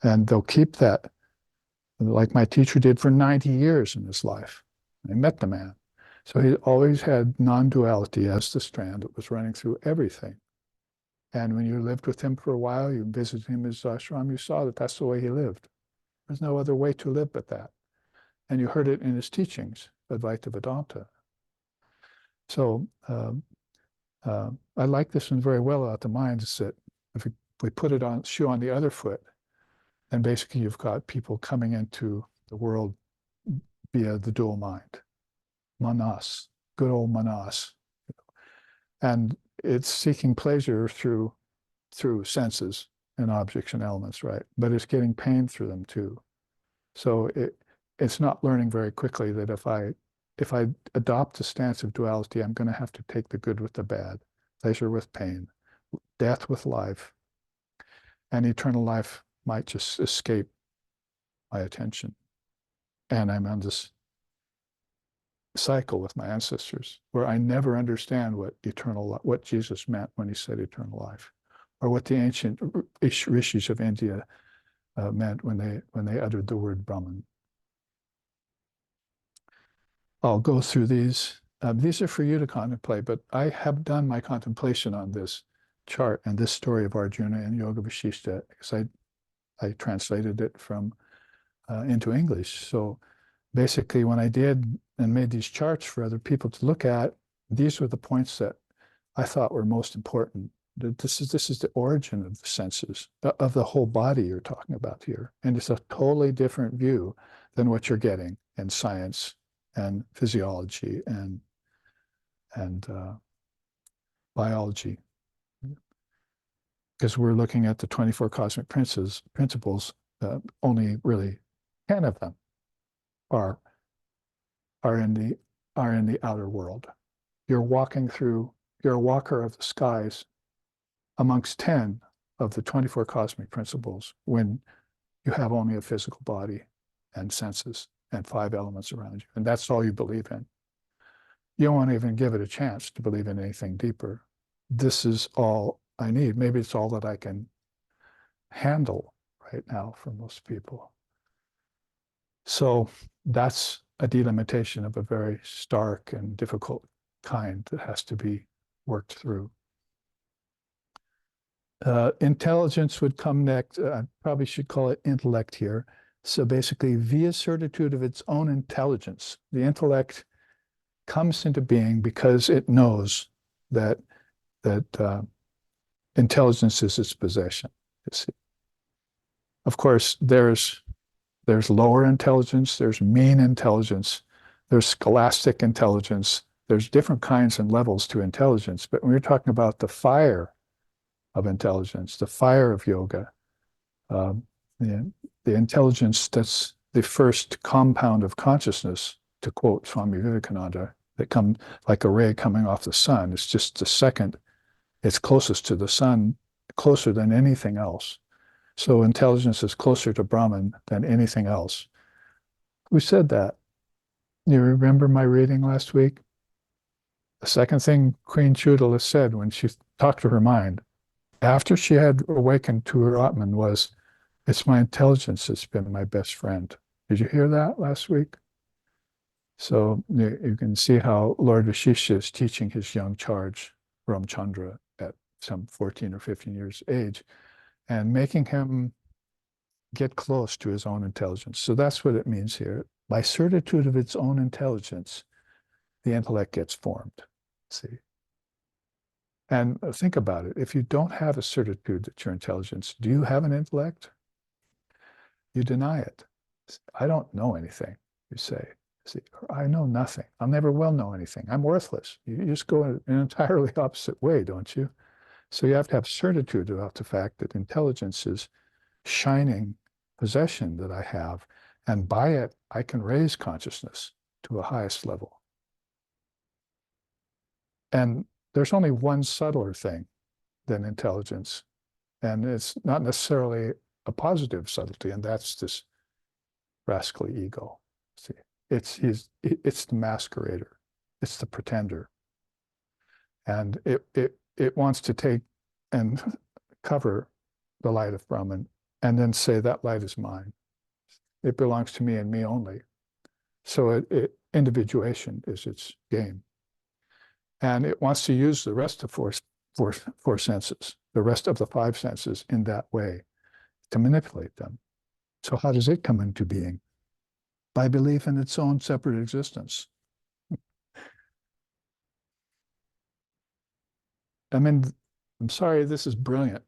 A: and they'll keep that, like my teacher did for 90 years in his life. I met the man. So he always had non-duality as the strand that was running through everything. And when you lived with him for a while, you visited him in his ashram, you saw that that's the way he lived. There's no other way to live but that. And you heard it in his teachings, Advaita Vedanta. So I like this one very well about the mind, is that if we put it on shoe on the other foot, then basically you've got people coming into the world via the dual mind. Manas, good old manas. And it's seeking pleasure through senses and objects and elements, right? But it's getting pain through them too. So it's not learning very quickly that if I adopt a stance of duality, I'm going to have to take the good with the bad, pleasure with pain, death with life, and eternal life might just escape my attention. And I'm on this cycle with my ancestors where I never understand what Jesus meant when he said eternal life, or what the ancient rishis of India meant when they uttered the word Brahman. I'll go through these. These are for you to contemplate, but I have done my contemplation on this chart and this story of Arjuna and Yoga Vasishtha because I translated it from into English. So basically, when I did and made these charts for other people to look at, these were the points that I thought were most important. This is the origin of the senses, of the whole body you're talking about here. And it's a totally different view than what you're getting in science and physiology and biology. Because we're looking at the 24 cosmic principles, only really 10 of them are in the outer world. You're a walker of the skies amongst 10 of the 24 cosmic principles when you have only a physical body and senses and 5 elements around you. And that's all you believe in. You won't even give it a chance to believe in anything deeper. This is all I need. Maybe it's all that I can handle right now for most people. So that's a delimitation of a very stark and difficult kind that has to be worked through. Intelligence would come next. I probably should call it intellect here. So basically, via certitude of its own intelligence, the intellect comes into being because it knows that intelligence is its possession. You see. Of course, there's lower intelligence, there's mean intelligence, there's scholastic intelligence, there's different kinds and levels to intelligence. But when you're talking about the fire of intelligence, the fire of yoga, um, the, the intelligence that's the first compound of consciousness, to quote Swami Vivekananda, that come like a ray coming off the sun. It's just the second, it's closest to the sun, closer than anything else. So intelligence is closer to Brahman than anything else. Who said that? You remember my reading last week? The second thing Queen Chudala said when she talked to her mind, after she had awakened to her Atman, was, it's my intelligence that's been my best friend. Did you hear that last week? So you can see how Lord Vashisha is teaching his young charge, Ramchandra, at some 14 or 15 years age, and making him get close to his own intelligence. So that's what it means here. By certitude of its own intelligence, the intellect gets formed. See? And think about it. If you don't have a certitude that your intelligence, do you have an intellect? You deny it. I don't know anything, you say. See, I know nothing. I'll never will know anything. I'm worthless. You just go in an entirely opposite way, don't you? So you have to have certitude about the fact that intelligence is shining possession that I have, and by it, I can raise consciousness to a highest level. And there's only one subtler thing than intelligence, and it's not necessarily a positive subtlety, and that's this rascally ego. See, it's the masquerader, it's the pretender, and it wants to take and cover the light of Brahman, and then say that light is mine. It belongs to me and me only. So individuation is its game, and it wants to use the rest of four senses, the rest of the five senses, in that way to manipulate them. So how does it come into being? By belief in its own separate existence. I mean, I'm sorry, this is brilliant.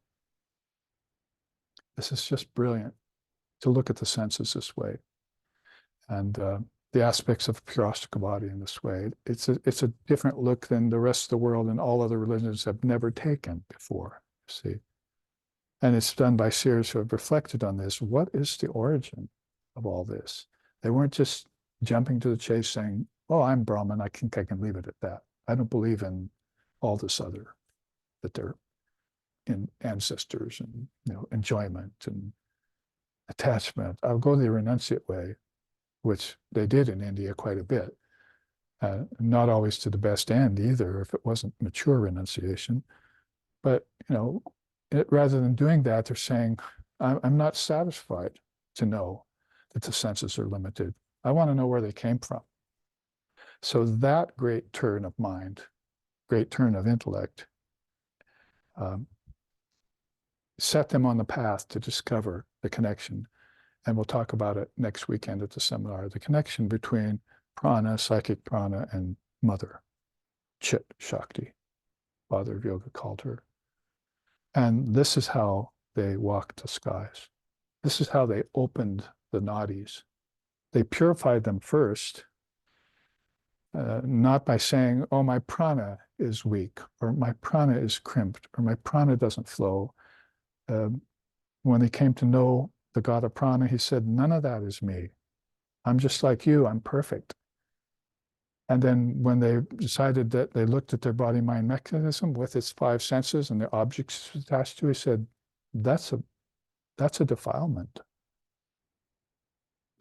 A: This is just brilliant to look at the senses this way, and the aspects of purastika body in this way. It's a different look than the rest of the world and all other religions have never taken before, see. And it's done by seers who have reflected on this. What is the origin of all this? They weren't just jumping to the chase saying, oh, I'm Brahman, I think I can leave it at that. I don't believe in all this other, that they're in ancestors and enjoyment and attachment. I'll go the renunciate way, which they did in India quite a bit. Not always to the best end either, if it wasn't mature renunciation. But, rather than doing that, they're saying, I'm not satisfied to know that the senses are limited. I want to know where they came from. So that great turn of mind, great turn of intellect, set them on the path to discover the connection. And we'll talk about it next weekend at the seminar, the connection between prana, psychic prana, and mother, Chit Shakti, Father of Yoga called her. And this is how they walked the skies. This is how they opened the nadis. They purified them first, not by saying, oh, my prana is weak, or my prana is crimped, or my prana doesn't flow. When they came to know the God of prana, he said, none of that is me. I'm just like you, I'm perfect. And then when they decided that they looked at their body-mind mechanism with its five senses and the objects attached to it, he said, that's a defilement.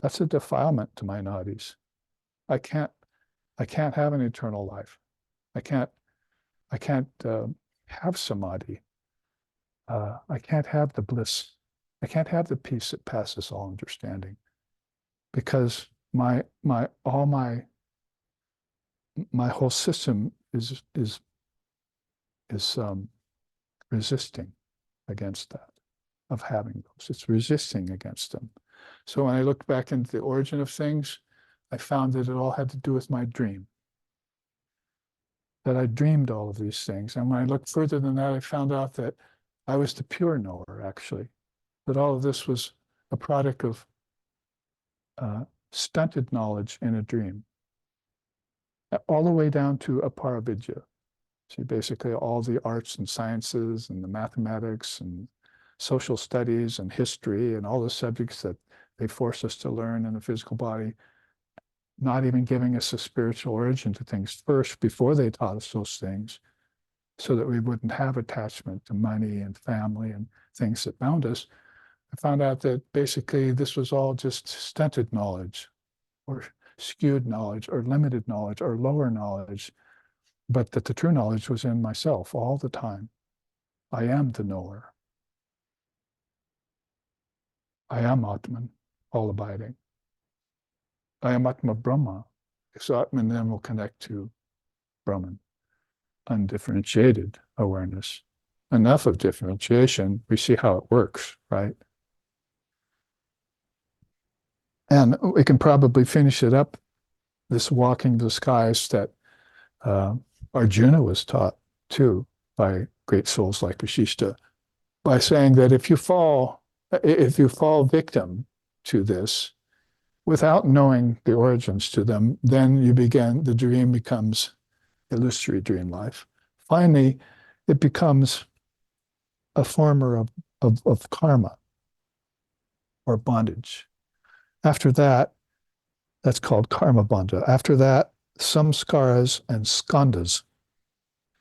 A: That's a defilement to my nadis. I can't have an eternal life. I can't have samadhi. I can't have the bliss. I can't have the peace that passes all understanding, because my whole system is resisting against that, of having those. It's resisting against them. So when I looked back into the origin of things, I found that it all had to do with my dream. that I dreamed all of these things. And when I looked further than that, I found out that I was the pure knower, actually, that all of this was a product of stunted knowledge in a dream, all the way down to aparavidya. See, basically all the arts and sciences and the mathematics and social studies and history and all the subjects that they force us to learn in the physical body, not even giving us a spiritual origin to things first before they taught us those things, so that we wouldn't have attachment to money and family and things that bound us. I found out that basically this was all just stunted knowledge or skewed knowledge or limited knowledge or lower knowledge, but that the true knowledge was in myself all the time. I am the knower. I am Atman, all abiding. I am Atma Brahma. So Atman then will connect to Brahman, undifferentiated awareness. Enough of differentiation, we see how it works, right? And we can probably finish it up, this walking the skies that Arjuna was taught too by great souls like Vasishta, by saying that if you fall victim to this without knowing the origins to them, then the dream becomes illusory dream life. Finally, it becomes a form of karma or bondage. After that, that's called karma bandha. After that, samskaras and skandhas,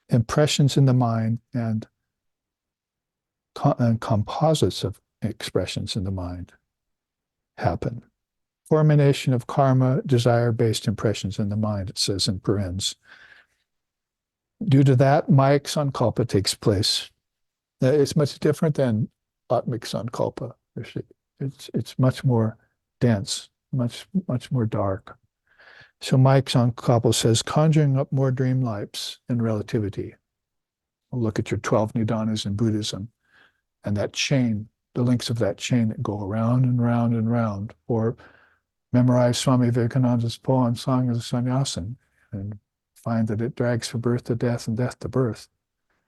A: impressions in the mind and composites of expressions in the mind happen. Formation of karma, desire-based impressions in the mind, it says in parens. Due to that, Maya sankalpa takes place. It's much different than atmic sankalpa. It's much more dense, much more dark. So Maya sankalpa says, conjuring up more dream lives in relativity. We'll look at your 12 nidanas in Buddhism and that chain, the links of that chain that go around and round and round, or memorize Swami Vivekananda's poem, Song of the Sannyasin, and find that it drags from birth to death and death to birth.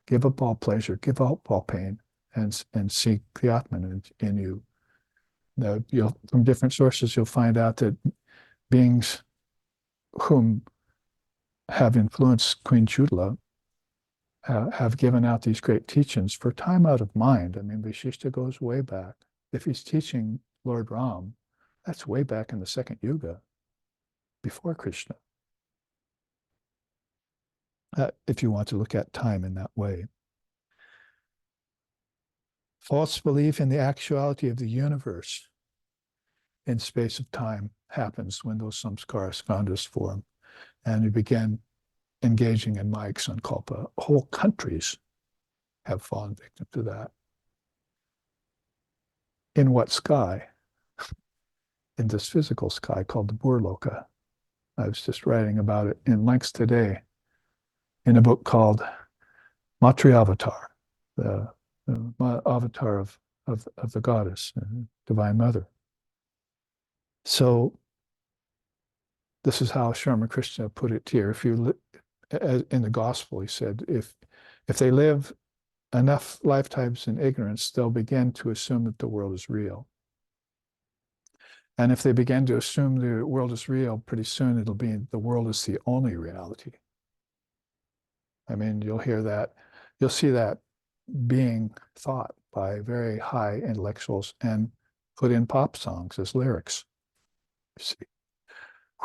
A: Give up all pleasure, give up all pain, and seek the Atman in you. Now, from different sources, you'll find out that beings whom have influenced Queen Chudla have given out these great teachings for time out of mind. I mean, Vasishta goes way back. If he's teaching Lord Ram, that's way back in the second yuga, before Krishna. If you want to look at time in that way. False belief in the actuality of the universe in space of time happens when those samskara skandhas form, and you begin engaging in Maya sankalpa. Whole countries have fallen victim to that. In what sky? In this physical sky called the Burloka. I was just writing about it in length today in a book called Matriavatar, the avatar of the goddess, Divine Mother. So this is how Sri Krishna put it here. If you in the gospel, he said, if they live enough lifetimes in ignorance, they'll begin to assume that the world is real. And if they begin to assume the world is real, pretty soon it'll be the world is the only reality. I mean, you'll hear that, you'll see that being thought by very high intellectuals and put in pop songs as lyrics. You see,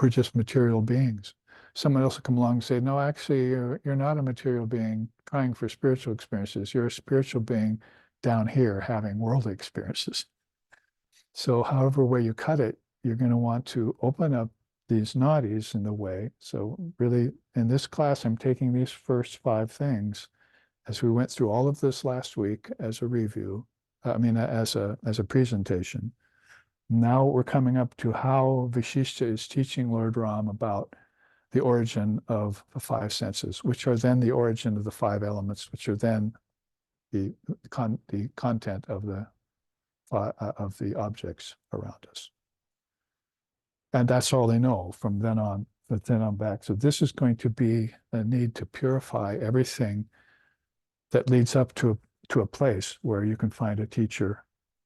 A: we're just material beings. Someone else will come along and say, no, actually, you're not a material being trying for spiritual experiences. You're a spiritual being down here having worldly experiences. So however way you cut it, you're going to want to open up these nadis in the way. So really, in this class, I'm taking these first 5 things as we went through all of this last week as a review, as a presentation. Now we're coming up to how Vasishta is teaching Lord Ram about the origin of the 5 senses, which are then the origin of the 5 elements, which are then the content of the objects around us. And that's all they know from then on but then I'm back. So this is going to be a need to purify everything that leads up to a place where you can find a teacher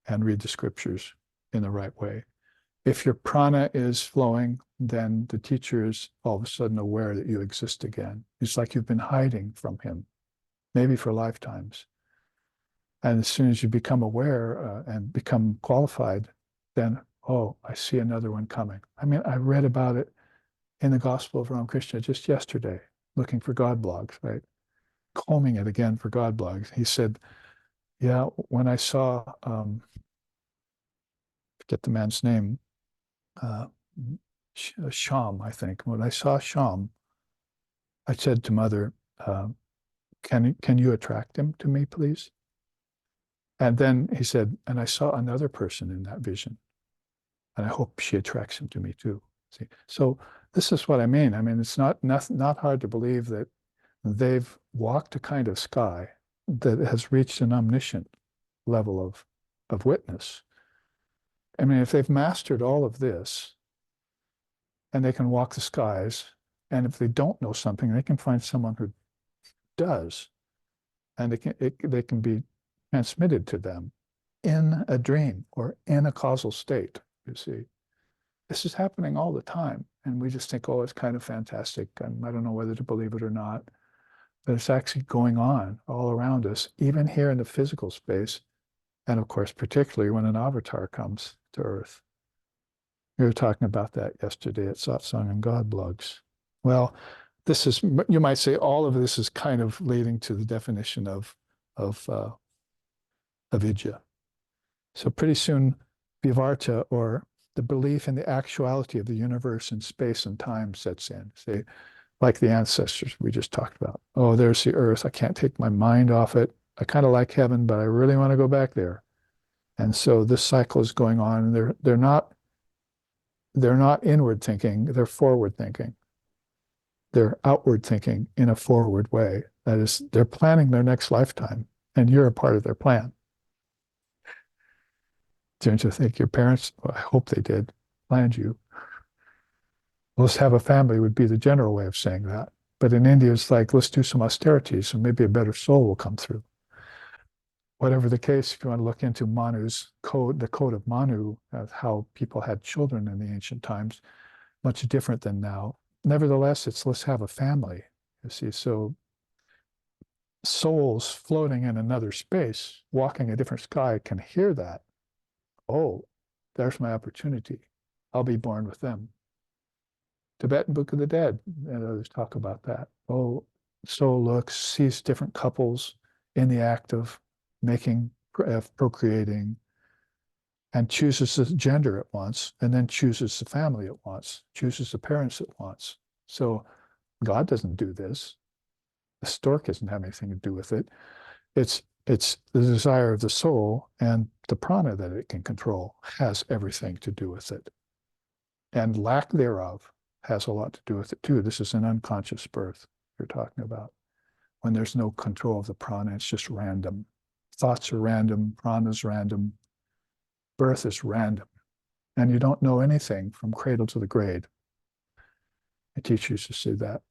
A: and read the scriptures in the right way. If your prana is flowing, then the teacher is all of a sudden aware that you exist again. It's like you've been hiding from him, maybe for lifetimes. And as soon as you become aware and become qualified, then, oh, I see another one coming. I mean, I read about it in the Gospel of Ramakrishna just yesterday, looking for God blogs, right? Combing it again for God blogs. He said, yeah, when I saw, forget the man's name, Sham, I think. When I saw Sham, I said to Mother, can you attract him to me, please? And then he said, and I saw another person in that vision, and I hope she attracts him to me too. See, so this is what I mean. I mean, it's not hard to believe that they've walked a kind of sky that has reached an omniscient level of witness. I mean, if they've mastered all of this, and they can walk the skies, and if they don't know something, they can find someone who does, and they can be transmitted to them in a dream or in a causal state, you see. This is happening all the time, and we just think, oh, it's kind of fantastic, and I don't know whether to believe it or not, but it's actually going on all around us, even here in the physical space, and of course, particularly when an avatar comes to Earth. We were talking about that yesterday at Satsang and God blogs. Well, this is, you might say, all of this is kind of leading to the definition of avidya. So pretty soon, vivarta, or the belief in the actuality of the universe in space and time, sets in. Say, like the ancestors we just talked about. Oh, there's the earth. I can't take my mind off it. I kind of like heaven, but I really want to go back there. And so this cycle is going on, and they're not inward thinking, they're forward thinking. They're outward thinking in a forward way. That is, they're planning their next lifetime, and you're a part of their plan. Don't you think your parents, well, I hope they did, planned you? Let's have a family would be the general way of saying that. But in India, it's like, let's do some austerities, so maybe a better soul will come through. Whatever the case, if you want to look into Manu's code, the code of Manu, how people had children in the ancient times, much different than now. Nevertheless, it's let's have a family, you see. So souls floating in another space, walking a different sky, can hear that. Oh, there's my opportunity. I'll be born with them. Tibetan Book of the Dead, and others talk about that. Oh, soul looks, sees different couples in the act of making, procreating, and chooses the gender at once, and then chooses the family at once, chooses the parents at once. So God doesn't do this. The stork doesn't have anything to do with it. It's the desire of the soul, and the prana that it can control has everything to do with it. And lack thereof has a lot to do with it too. This is an unconscious birth you're talking about. When there's no control of the prana, it's just random. Thoughts are random, prana is random, birth is random. And you don't know anything from cradle to the grave. My teacher used to say that.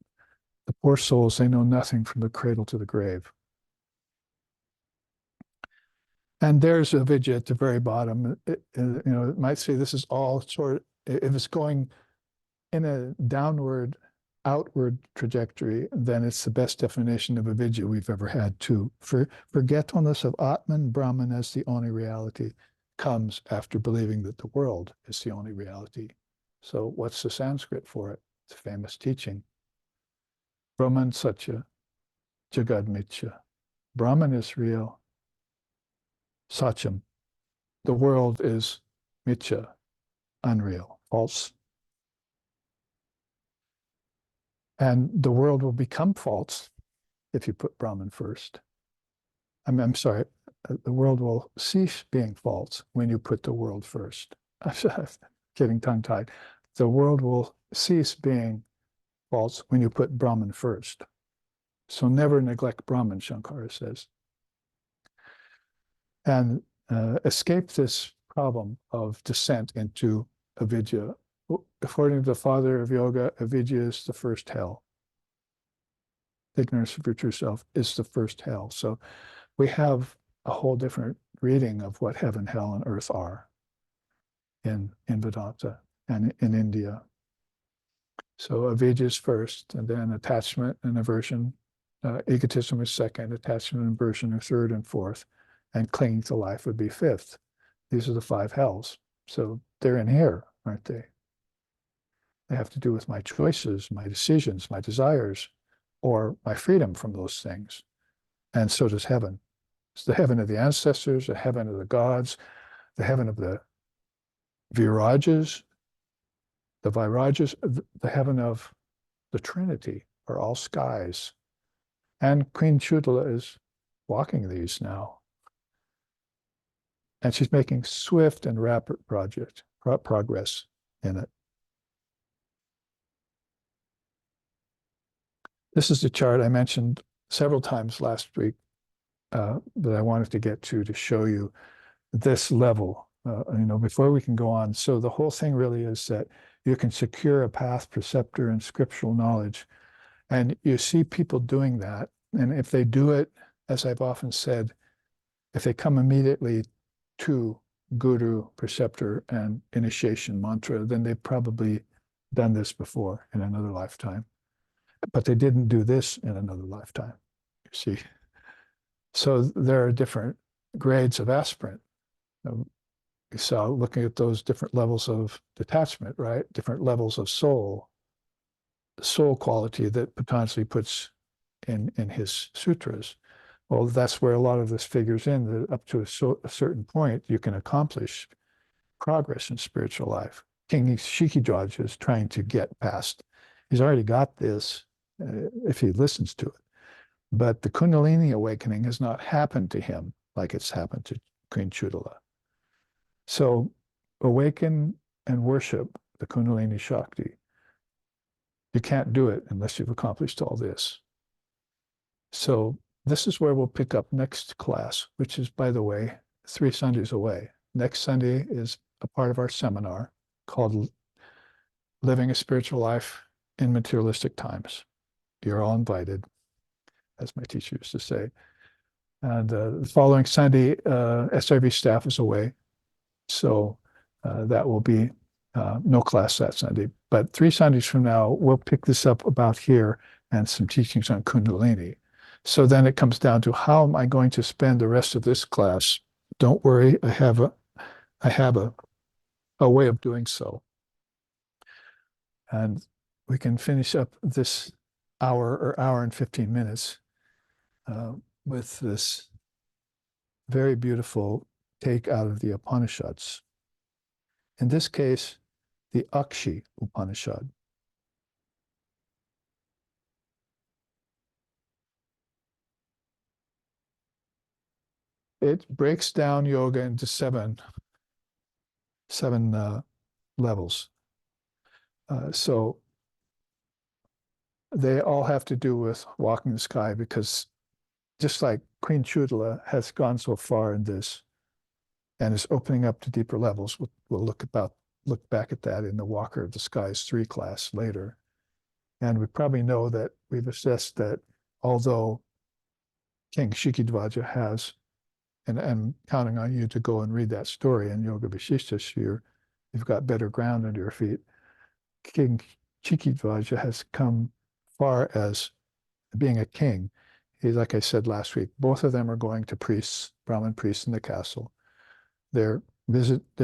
A: The poor souls, they know nothing from the cradle to the grave. And there's a vidya at the very bottom. It might say this is all sort of, if it's going in a downward, outward trajectory, then it's the best definition of avidya we've ever had too. Forgetfulness of Atman, Brahman as the only reality comes after believing that the world is the only reality. So what's the Sanskrit for it? It's a famous teaching. Brahman Satya, Jagad Mithya. Brahman is real. Satyam. The world is Mithya, unreal, false. And the world will become false if you put Brahman first. I'm sorry, the world will cease being false when you put the world first. I'm getting tongue-tied. The world will cease being false when you put Brahman first. So never neglect Brahman, Shankara says. And escape this problem of descent into avidya according to the father of yoga, avidya is the first hell. Ignorance of your true self is the first hell. So we have a whole different reading of what heaven, hell, and earth are in Vedanta and in India. So avidya is first, and then attachment and aversion. Egotism is second, attachment and aversion are third and fourth, and clinging to life would be fifth. These are the five hells. So they're in here, aren't they? They have to do with my choices, my decisions, my desires, or my freedom from those things. And so does heaven. It's the heaven of the ancestors, the heaven of the gods, the heaven of the virajas, the heaven of the Trinity are all skies. And Queen Chudala is walking these now. And she's making swift and rapid progress in it. This is the chart I mentioned several times last week that I wanted to get to show you this level, before we can go on. So the whole thing really is that you can secure a path, preceptor, and scriptural knowledge. And you see people doing that. And if they do it, as I've often said, if they come immediately to guru, preceptor, and initiation mantra, then they've probably done this before in another lifetime. But they didn't do this in another lifetime, you see. So there are different grades of aspirant. So looking at those different levels of detachment, right? Different levels of soul quality that Patanjali puts in his sutras. Well, that's where a lot of this figures in, that up to a certain point, you can accomplish progress in spiritual life. King Shikidwaja is trying to get past. He's already got this if he listens to it. But the Kundalini awakening has not happened to him like it's happened to Queen Chudala. So awaken and worship the Kundalini Shakti. You can't do it unless you've accomplished all this. So this is where we'll pick up next class, which is, by the way, 3 Sundays away. Next Sunday is a part of our seminar called Living a Spiritual Life in Materialistic Times. You're all invited, as my teacher used to say. And the following Sunday, SRV staff is away. So that will be no class that Sunday. But 3 Sundays from now, we'll pick this up about here and some teachings on Kundalini. So then it comes down to, how am I going to spend the rest of this class? Don't worry, I have a way of doing so. And we can finish up this hour or hour and 15 minutes with this very beautiful take out of the Upanishads. In this case, the Akshi Upanishad. It breaks down yoga into seven levels. So they all have to do with walking the sky, because just like Queen Chudala has gone so far in this and is opening up to deeper levels, we'll look back at that in the Walker of the Skies 3 class later. And we probably know that we've assessed that although King Shikidwaja has, and I'm counting on you to go and read that story in Yoga Vishishta, so you've got better ground under your feet. King Shikidwaja has come far as being a king. He's, like I said last week, both of them are going to priests, Brahmin priests in the castle. They're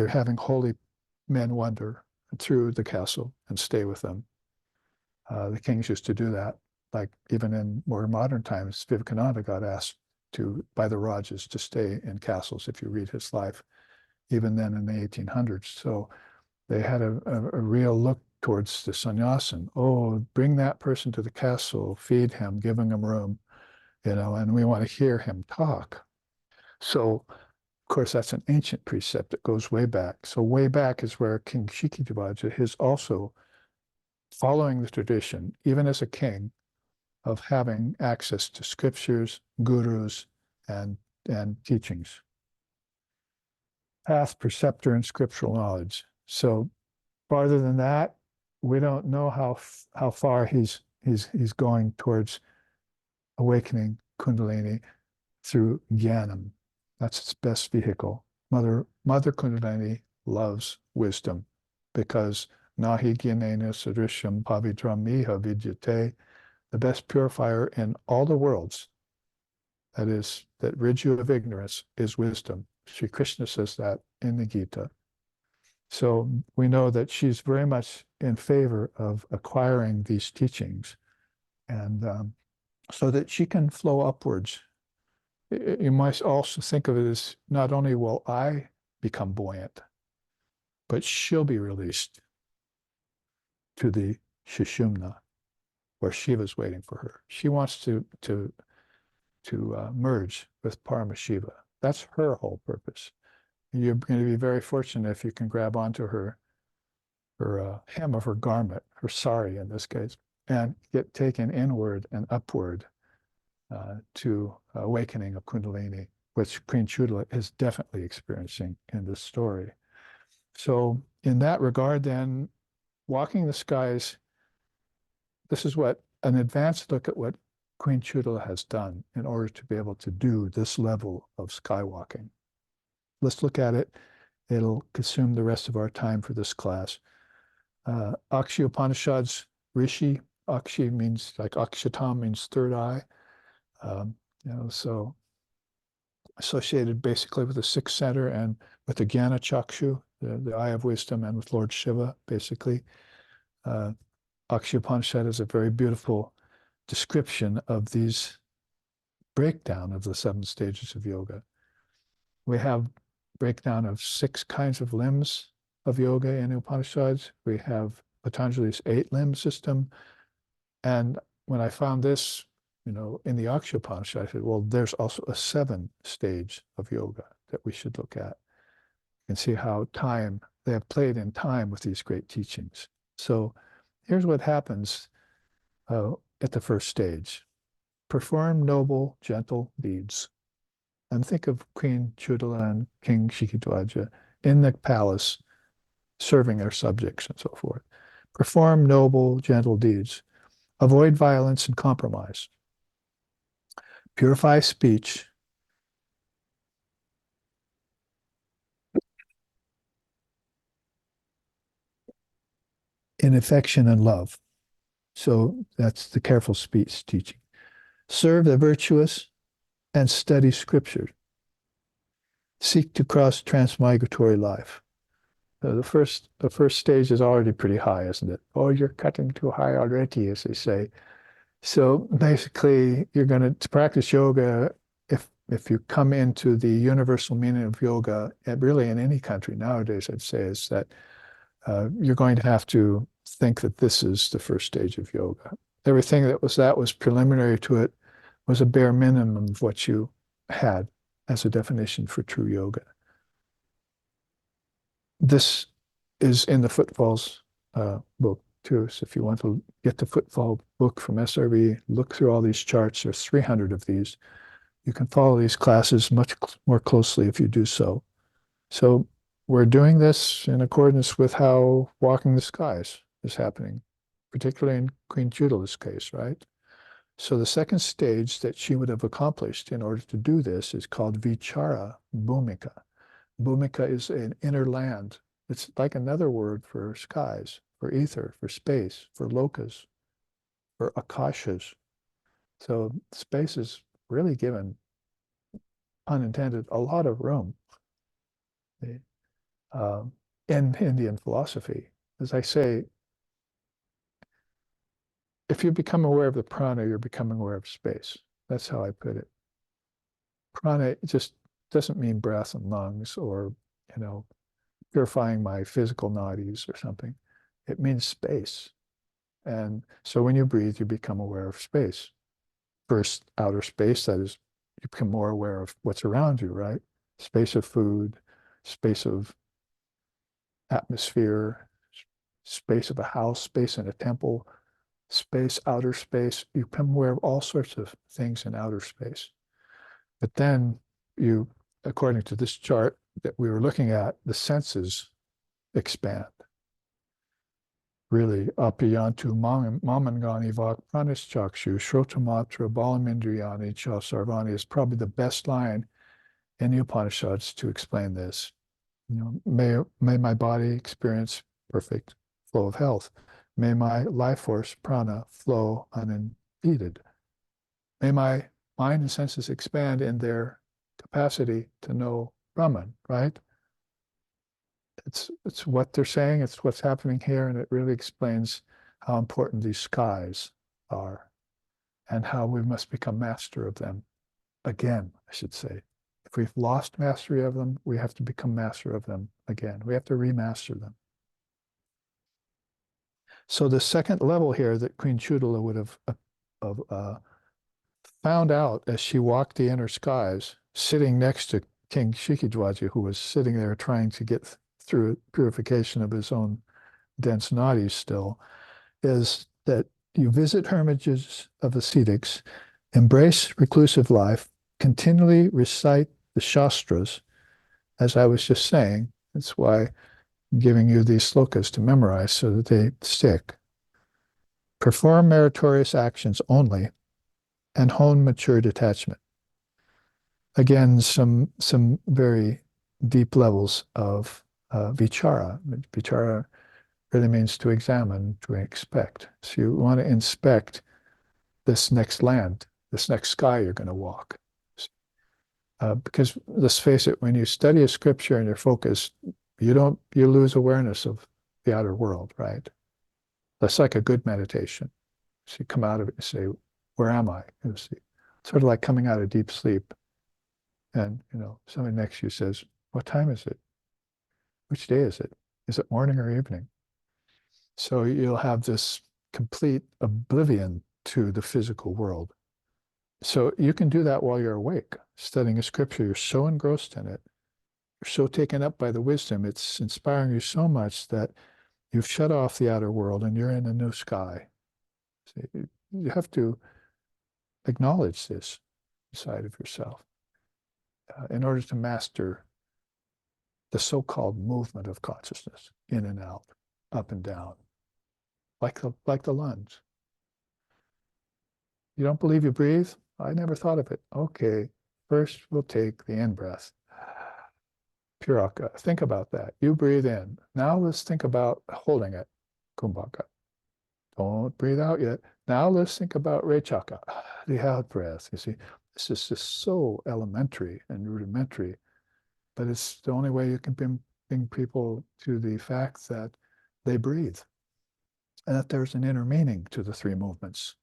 A: having holy men wander through the castle and stay with them. The kings used to do that. Like even in more modern times, Vivekananda got asked by the Rajas to stay in castles, if you read his life, even then in the 1800s. So they had a real look towards the sannyasin. Oh, bring that person to the castle, feed him, giving him room, and we want to hear him talk. So, of course, that's an ancient precept that goes way back. So way back is where King Shikidwaja is also following the tradition, even as a king, of having access to scriptures, gurus, and teachings. Path, preceptor, and scriptural knowledge. So Farther than that, we don't know how far he's going towards awakening Kundalini through Jnanam. That's its best vehicle. Mother Kundalini loves wisdom because Nahi Jnanena Sadrisham Pavitram Miha Vidyate, the best purifier in all the worlds, that is, that rids you of ignorance, is wisdom. Sri Krishna says that in the Gita. So we know that she's very much in favor of acquiring these teachings, and so that she can flow upwards. You might also think of it as not only will I become buoyant, but she'll be released to the Sushumna, where Shiva's waiting for her. She wants to merge with Paramashiva. That's her whole purpose. You're going to be very fortunate if you can grab onto her hem of her garment, her sari in this case, and get taken inward and upward to awakening of Kundalini, which Queen Chudala is definitely experiencing in this story. So in that regard, then, walking the skies, this is what an advanced look at what Queen Chudala has done in order to be able to do this level of skywalking. Let's look at it. It'll consume the rest of our time for this class. Akshi Upanishad's Rishi, Akshi means, like Akshatam means third eye. So associated basically with the sixth center and with the Jnana Chakshu, the eye of wisdom, and with Lord Shiva, basically. Akshi Upanishad is a very beautiful description of these breakdown of the 7 stages of yoga. We have breakdown of 6 kinds of limbs of yoga in the Upanishads. We have Patanjali's 8-limb system. And when I found this, in the Akshi Upanishad, I said, well, there's also a 7 stage of yoga that we should look at and see how they have played in time with these great teachings. So here's what happens at the first stage. Perform noble, gentle deeds. And think of Queen Chudala and King Shikidwaja in the palace, serving their subjects and so forth. Perform noble, gentle deeds. Avoid violence and compromise. Purify speech. In affection and love. So that's the careful speech teaching. Serve the virtuous and study scripture. Seek to cross transmigratory life. The first stage is already pretty high, isn't it? Oh, you're cutting too high already, as they say. So basically, you're going to practice yoga. If you come into the universal meaning of yoga, really in any country nowadays, I'd say, is that you're going to have to think that this is the first stage of yoga. Everything that was preliminary to it was a bare minimum of what you had as a definition for true yoga. This is in the Footfalls book too. So if you want to get the Footfall book from SRV, look through all these charts. There's 300 of these. You can follow these classes much more closely if you do so. So we're doing this in accordance with how walking the skies is happening, particularly in Queen Chudala's case, right? So the second stage that she would have accomplished in order to do this is called Vichara Bhumika. Bhumika is an inner land. It's like another word for skies, for ether, for space, for lokas, for akashas. So space is really given, unintended, a lot of room in Indian philosophy. As I say, if you become aware of the prana, you're becoming aware of space. That's how I put it. Prana just doesn't mean breath and lungs or, purifying my physical nadis or something. It means space. And so when you breathe, you become aware of space. First, outer space, that is, you become more aware of what's around you, right? Space of food, space of atmosphere, space of a house, space in a temple, space, outer space. You become aware of all sorts of things in outer space. But then you, according to this chart that we were looking at, the senses expand. really apiyantu mamangani vak pranishchakshu shrotamatra balamindriyani cha sarvani is probably the best line in the Upanishads to explain this. May my body experience perfect flow of health. May my life force, prana, flow unimpeded. May my mind and senses expand in their capacity to know Brahman, right? It's what they're saying, it's what's happening here, and it really explains how important these skies are and how we must become master of them again, I should say. If we've lost mastery of them, we have to become master of them again. We have to remaster them. So the second level here that Queen Chudala would have found out as she walked the inner skies, sitting next to King Shikidwaji, who was sitting there trying to get through purification of his own dense nadis still, is that you visit hermitages of ascetics, embrace reclusive life, continually recite the Shastras, as I was just saying. That's why I'm giving you these slokas to memorize so that they stick. Perform meritorious actions only, and hone mature detachment. Again, some very deep levels of vichara. Vichara really means to examine, to inspect. So you want to inspect this next land, this next sky you're going to walk. Because let's face it, when you study a scripture and you're focused, you lose awareness of the outer world, right? That's like a good meditation. So you come out of it and say, where am I? You see, sort of like coming out of deep sleep. And, somebody next to you says, what time is it? Which day is it? Is it morning or evening? So you'll have this complete oblivion to the physical world. So you can do that while you're awake, studying a scripture. You're so engrossed in it. You're so taken up by the wisdom. It's inspiring you so much that you've shut off the outer world and you're in a new sky. So you have to acknowledge this side of yourself in order to master the so-called movement of consciousness, in and out, up and down, like the lunge. You don't believe you breathe? I never thought of it. Okay, first we'll take the in-breath. Puraka. Think about that. You breathe in. Now let's think about holding it. Kumbhaka. Don't breathe out yet. Now let's think about Rechaka, the out breath. You see, this is just so elementary and rudimentary, but it's the only way you can bring people to the fact that they breathe and that there's an inner meaning to the three movements.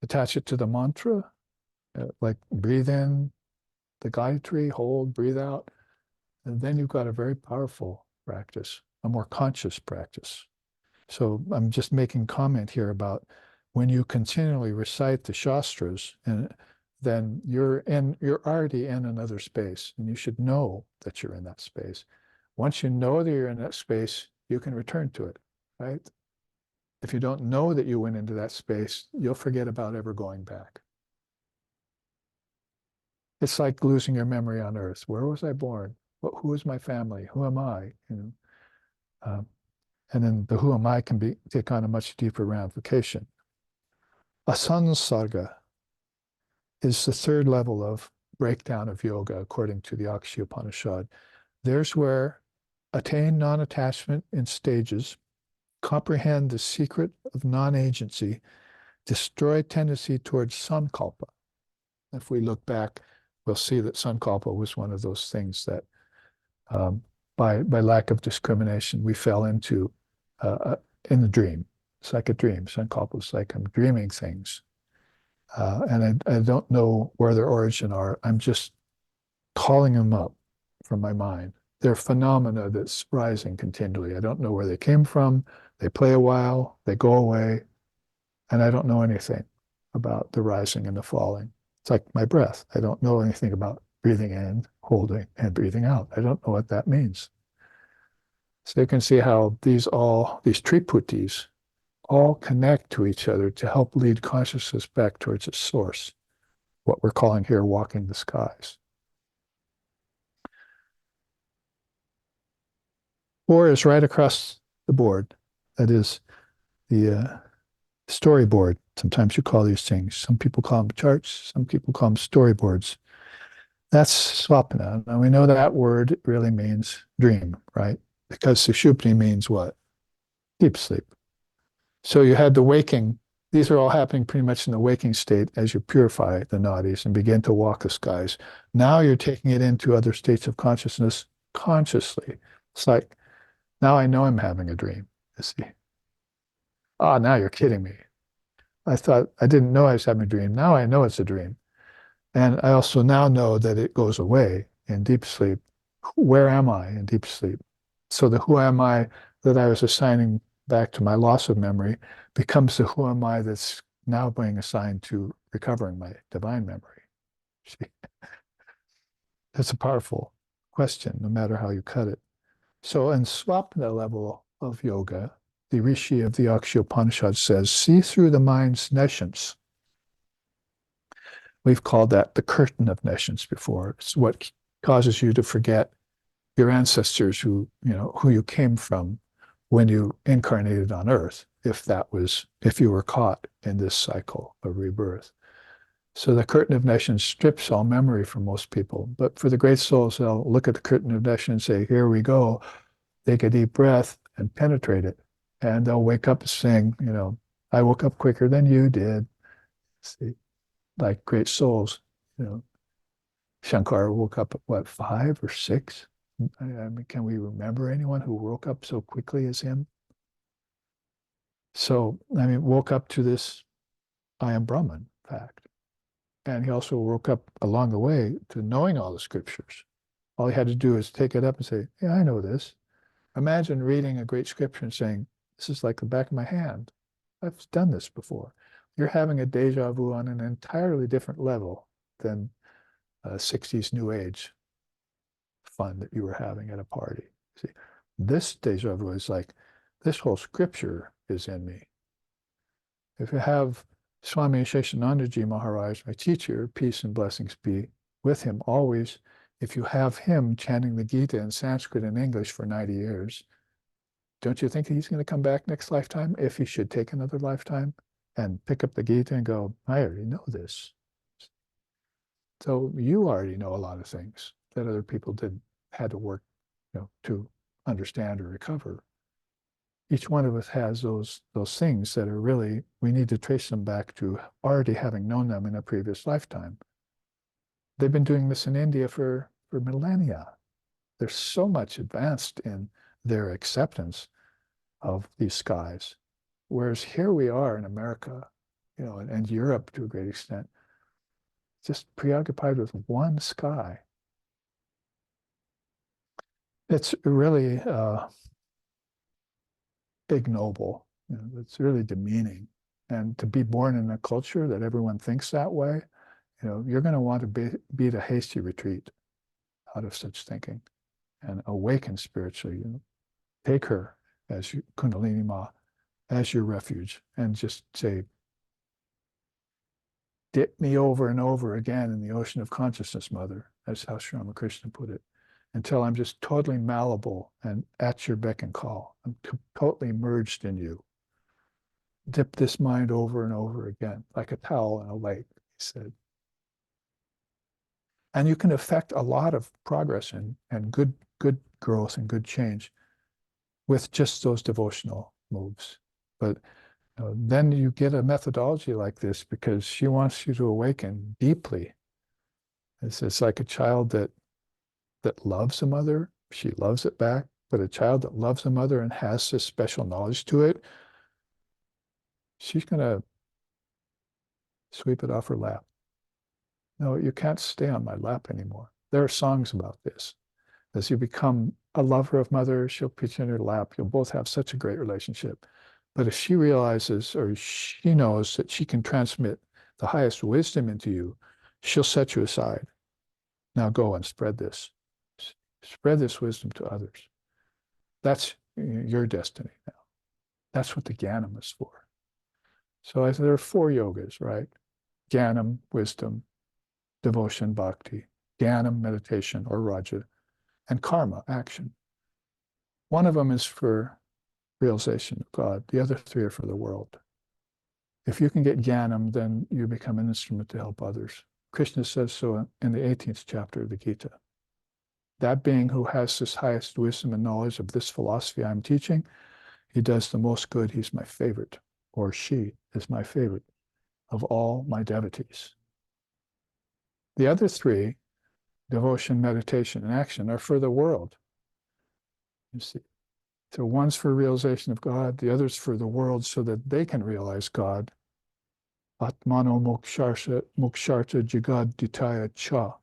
A: Attach it to the mantra, like breathe in the Gayatri, hold, breathe out, and then you've got a very powerful practice, a more conscious practice. So I'm just making comment here about when you continually recite the Shastras, and then you're already in another space, and you should know that you're in that space. Once you know that you're in that space, you can return to it, right? If you don't know that you went into that space, you'll forget about ever going back. It's like losing your memory on earth. Where was I born? Who is my family? Who am I? And then the who am I can take on a much deeper ramification. Asansarga is the third level of breakdown of yoga, according to the Akshaya Upanishad. There's where attain non-attachment in stages, comprehend the secret of non-agency, destroy tendency towards sankalpa. If we look back, we'll see that sankalpa was one of those things that by lack of discrimination, we fell into in the dream. It's like a dream. Sankalpa is like I'm dreaming things. And I don't know where their origin are. I'm just calling them up from my mind. They're phenomena that's rising continually. I don't know where they came from. They play a while, they go away, and I don't know anything about the rising and the falling. It's like my breath. I don't know anything about breathing in, holding, and breathing out. I don't know what that means. So you can see how these triputis all connect to each other to help lead consciousness back towards its source, what we're calling here walking the skies. 4 is right across the board. That is the storyboard. Sometimes you call these things. Some people call them charts. Some people call them storyboards. That's swapna. Now we know that word really means dream, right? Because sushupti means what? Deep sleep. So you had the waking. These are all happening pretty much in the waking state as you purify the nadis and begin to walk the skies. Now you're taking it into other states of consciousness consciously. It's like, now I know I'm having a dream. You see. Ah, now you're kidding me. I thought I didn't know I was having a dream. Now I know it's a dream. And I also now know that it goes away in deep sleep. Where am I in deep sleep? So the who am I that I was assigning back to my loss of memory becomes the who am I that's now being assigned to recovering my divine memory. See? That's a powerful question, no matter how you cut it. So in swapna level of yoga, the Rishi of the Upanishad says, see through the mind's nescience. We've called that the curtain of nescience before. It's what causes you to forget your ancestors who you came from when you incarnated on earth, if you were caught in this cycle of rebirth. So the curtain of nescience strips all memory from most people. But for the great souls, they'll look at the curtain of nescience and say, here we go, take a deep breath and penetrate it. And they'll wake up saying, I woke up quicker than you did. See, like great souls, Shankara woke up at what, 5 or 6? I mean, can we remember anyone who woke up so quickly as him? So, I mean, woke up to this I am Brahman fact. And he also woke up along the way to knowing all the scriptures. All he had to do is take it up and say, yeah, I know this. Imagine reading a great scripture and saying, this is like the back of my hand. I've done this before. You're having a deja vu on an entirely different level than 60s New Age fun that you were having at a party. See, this deja vu is like, this whole scripture is in me. If you have Swami Sheshanandaji Maharaj, my teacher, peace and blessings be with him always, if you have him chanting the Gita in Sanskrit and English for 90 years, don't you think he's going to come back next lifetime, if he should take another lifetime, and pick up the Gita and go, I already know this. So you already know a lot of things that other people had to work, to understand or recover. Each one of us has those things that are really, we need to trace them back to already having known them in a previous lifetime. They've been doing this in India for millennia. They're so much advanced in their acceptance of these skies. Whereas here we are in America, and Europe to a great extent, just preoccupied with one sky. It's really ignoble. It's really demeaning. And to be born in a culture that everyone thinks that way, you're going to want to beat a hasty retreat out of such thinking and awaken spiritually. Take her as Kundalini Ma, as your refuge, and just say, dip me over and over again in the ocean of consciousness, Mother. That's how Sri Ramakrishna put it, until I'm just totally malleable and at your beck and call. I'm totally merged in you. Dip this mind over and over again, like a towel in a lake, he said. And you can affect a lot of progress and good growth and good change with just those devotional moves. But then you get a methodology like this because she wants you to awaken deeply. It's like a child that loves a mother, she loves it back, but a child that loves a mother and has this special knowledge to it, she's going to sweep it off her lap. No, you can't stay on my lap anymore. There are songs about this. As you become a lover of mother, she'll put you in her lap. You'll both have such a great relationship. But if she realizes or she knows that she can transmit the highest wisdom into you, she'll set you aside. Now go and spread this. Spread this wisdom to others. That's your destiny now. That's what the Jnanam is for. So there are 4 yogas, right? Jnanam, wisdom, devotion, bhakti, Jnanam, meditation or raja, and karma, action. One of them is for realization of God. The other three are for the world. If you can get jnanam, then you become an instrument to help others. Krishna says so in the 18th chapter of the Gita. That being who has this highest wisdom and knowledge of this philosophy I'm teaching, he does the most good. He's my favorite, or she is my favorite of all my devotees. The other three, devotion, meditation, and action, are for the world. You see. So one's for realization of God, the other's for the world so that they can realize God. Atmano moksharta jagad ditaya cha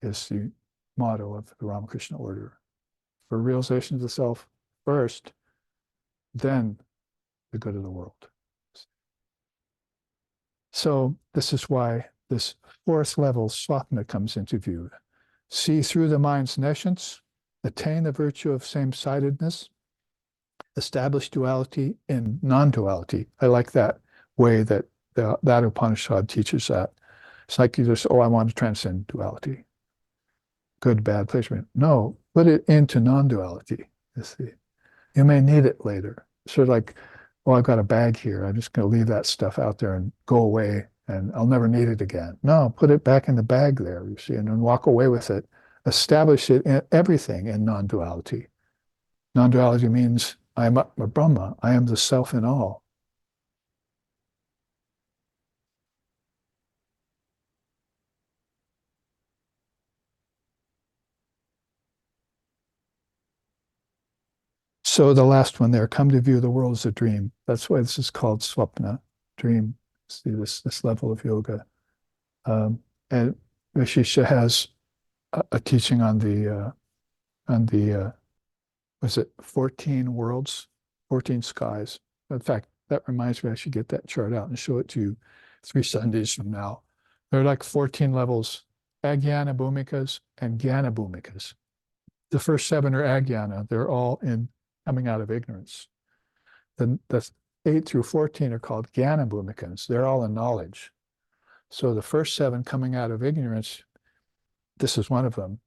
A: is the motto of the Ramakrishna order. For realization of the self first, then the good of the world. So this is why this fourth level, swapna, comes into view. See through the mind's nescience, attain the virtue of same-sidedness, establish duality in non-duality. I like that way that that Upanishad teaches that. It's like you just, I want to transcend duality. Good, bad, pleasure. No, put it into non-duality. You see. You may need it later. Sort of like, I've got a bag here. I'm just going to leave that stuff out there and go away, and I'll never need it again. No, put it back in the bag there, you see, and then walk away with it. Establish it in everything in non-duality. Non-duality means I am Atma Brahma. I am the self in all. So the last one there, come to view the world as a dream. That's why this is called swapna, dream. See this level of yoga. And Vishisha has a teaching on the was it 14 worlds, 14 skies. In fact, that reminds me I should get that chart out and show it to you 3 Sundays from now. There are like 14 levels, Agyana Bhumikas and Jnana Bhumikas. The first 7 are Agyana. They're all in coming out of ignorance. The 8 through 14 are called Jnana Bhumikas. They're all in knowledge. So the first 7 coming out of ignorance, this is one of them.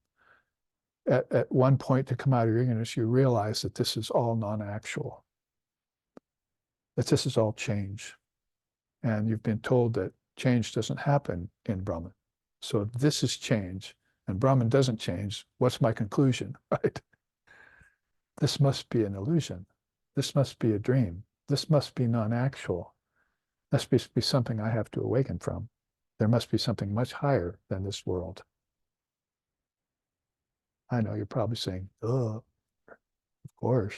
A: At one point to come out of your ignorance, you realize that this is all non-actual, that this is all change. And you've been told that change doesn't happen in Brahman. So if this is change and Brahman doesn't change, what's my conclusion, right? This must be an illusion. This must be a dream. This must be non-actual. This must be something I have to awaken from. There must be something much higher than this world. I know you're probably saying, of course,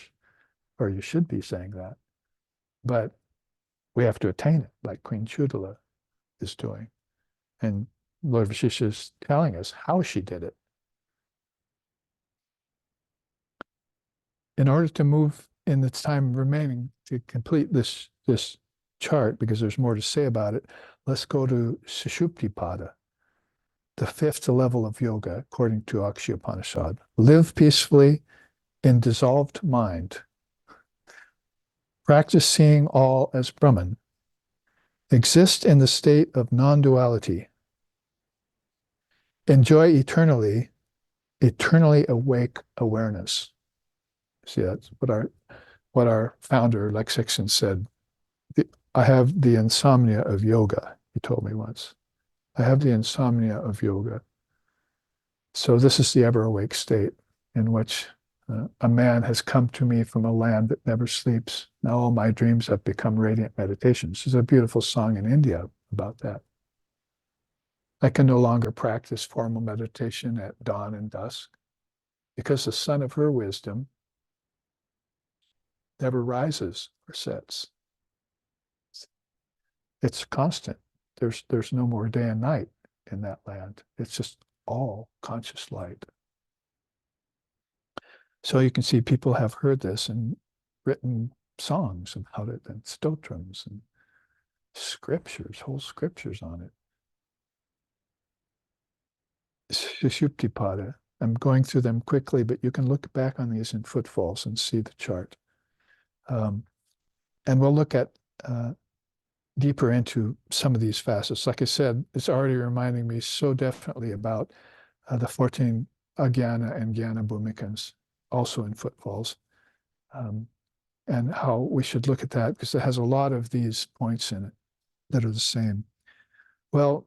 A: or you should be saying that. But we have to attain it, like Queen Chudala is doing. And Lord Vashisha is telling us how she did it. In order to move in the time remaining to complete this chart, because there's more to say about it, let's go to Sushuptipada, the 5th level of yoga, according to Akshaya Upanishad. Live peacefully in dissolved mind. Practice seeing all as Brahman. Exist in the state of non-duality. Enjoy eternally awake awareness. See, that's what our founder, Lex Hixon, said. I have the insomnia of yoga, he told me once. I have the insomnia of yoga. So this is the ever-awake state in which a man has come to me from a land that never sleeps. Now all my dreams have become radiant meditations. There's a beautiful song in India about that. I can no longer practice formal meditation at dawn and dusk because the sun of her wisdom never rises or sets. It's constant. There's no more day and night in that land. It's just all conscious light. So you can see people have heard this and written songs about it and stotrams and scriptures, whole scriptures on it. Sushuptipada. I'm going through them quickly, but you can look back on these in footfalls and see the chart. And we'll look at deeper into some of these facets. Like I said, it's already reminding me so definitely about the 14 Agyana and Jnana Bhumikas, also in footfalls. and how we should look at that, because it has a lot of these points in it that are the same. Well,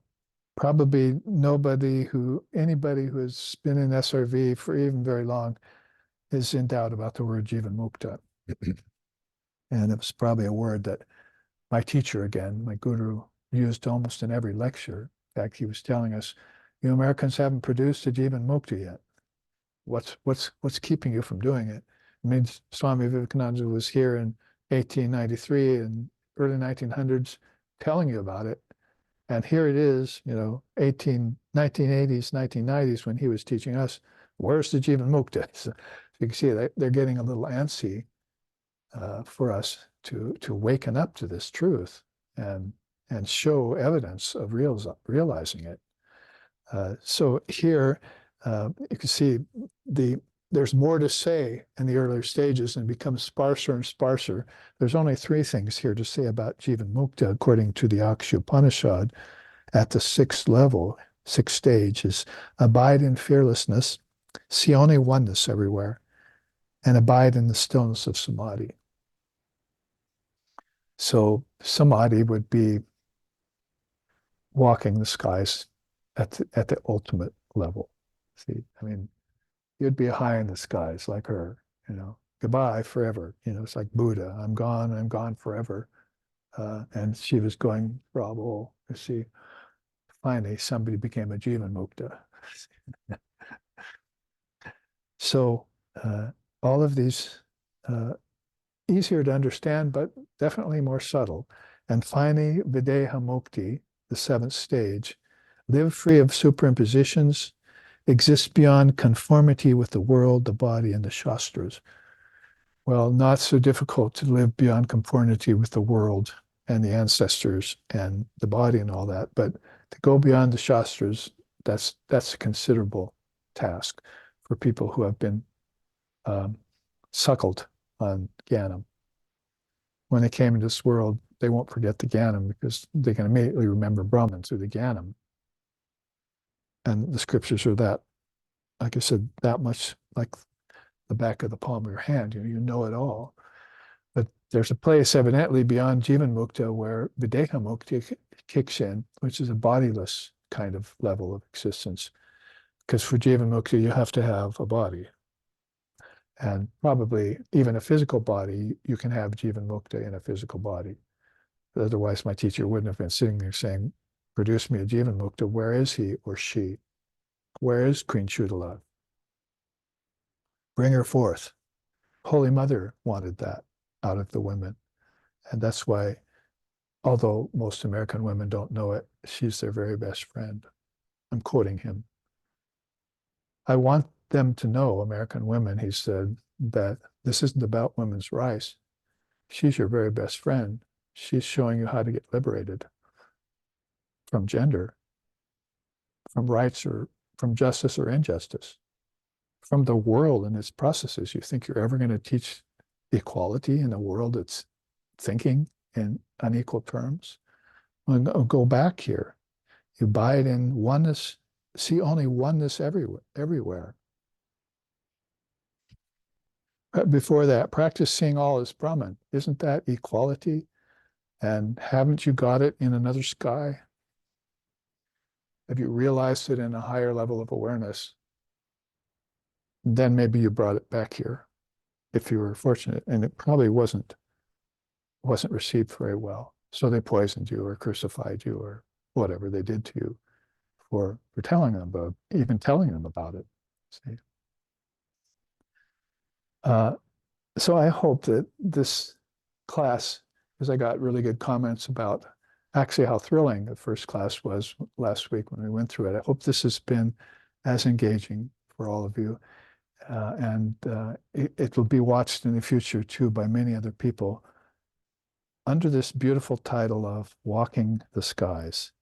A: probably anybody who has been in SRV for even very long is in doubt about the word Jivan Mukta. And it was probably a word that my teacher, again, my guru, used almost in every lecture. In fact, he was telling us, you Americans haven't produced a Jivan Mukta yet. What's keeping you from doing it? I mean, Swami Vivekananda was here in 1893 and early 1900s telling you about it. And here it is, 1980s, 1990s, when he was teaching us, where's the Jivan Mukta? So you can see they're getting a little antsy for us to waken up to this truth and show evidence of realizing it. So here you can see there's more to say in the earlier stages and becomes sparser and sparser. There's only 3 things here to say about Jivan Mukta, according to the Akshya Upanishad. At the 6th level, 6th stage is abide in fearlessness, see only oneness everywhere, and abide in the stillness of samadhi. So samadhi would be walking the skies at the ultimate level. See, I mean, you'd be high in the skies like her, goodbye forever. It's like Buddha, I'm gone forever. And she was going, bravo, you see, finally somebody became a Jivan Mukta. So all of these easier to understand, but definitely more subtle. And finally, Videha Mukti, the 7th stage, live free of superimpositions, exist beyond conformity with the world, the body, and the Shastras. Well, not so difficult to live beyond conformity with the world and the ancestors and the body and all that, but to go beyond the Shastras, that's a considerable task for people who have been suckled on Jnanam. When they came into this world, they won't forget the Jnanam because they can immediately remember Brahman through the Jnanam. And the scriptures are that, like I said, that much like the back of the palm of your hand. You know it all. But there's a place evidently beyond Jivan Mukta where Videha Mukti kicks in, which is a bodiless kind of level of existence. Because for Jivan Mukti, you have to have a body. And probably even a physical body, you can have Jivan Mukta in a physical body. Otherwise, my teacher wouldn't have been sitting there saying, produce me a Jivan Mukta. Where is he or she? Where is Queen Chudala? Bring her forth. Holy Mother wanted that out of the women. And that's why, although most American women don't know it, she's their very best friend. I'm quoting him. I want them to know, American women, he said, that this isn't about women's rights. She's your very best friend. She's showing you how to get liberated from gender, from rights or from justice or injustice, from the world and its processes. You think you're ever going to teach equality in a world that's thinking in unequal terms? Well, go back here. You abide in oneness, see only oneness everywhere. Before that, practice seeing all as Brahman. Isn't that equality? And haven't you got it in another sky? Have you realized it in a higher level of awareness? Then maybe you brought it back here, if you were fortunate. And it probably wasn't received very well. So they poisoned you or crucified you or whatever they did to you for telling them about, even telling them about it. See? So I hope that this class, because I got really good comments about actually how thrilling the first class was last week when we went through it. I hope this has been as engaging for all of you. And it will be watched in the future too by many other people under this beautiful title of Walking the Skies.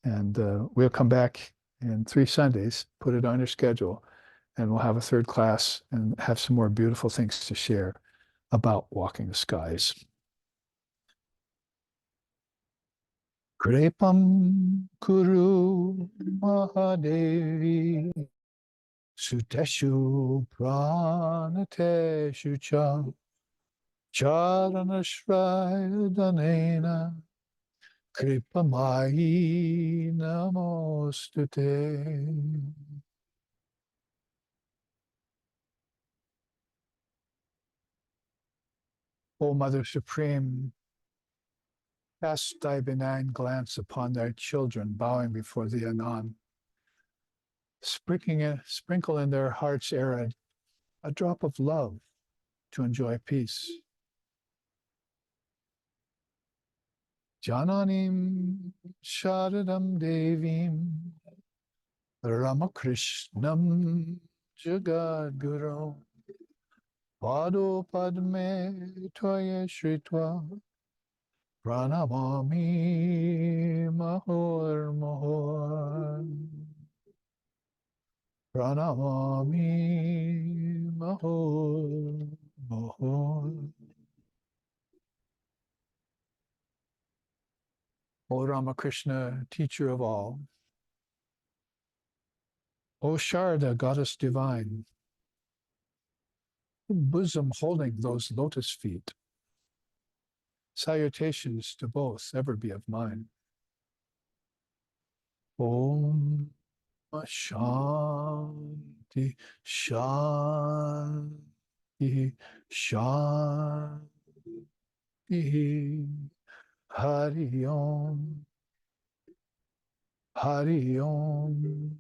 A: And we'll come back in 3 Sundays, put it on your schedule, and we'll have a 3rd class and have some more beautiful things to share about walking the skies. Kripam Kuru Mahadevi Suteshu Pranateshu Cha Charanashraya Danena Kripamayi Namostute. O Mother Supreme, cast thy benign glance upon thy children bowing before thee anon. Sprinkle in their hearts arid a drop of love to enjoy peace. Jananim Sharadam Devim Ramakrishnam Jagadguru Pado Padme Toya Shritva Pranamami Mahor Mahor Pranamami Mahor Mahor. O Ramakrishna, teacher of all, O Sharda, goddess divine, bosom holding those lotus feet, salutations to both ever be of mine. Om Shanti Shanti Shanti. Hari Om Hari Om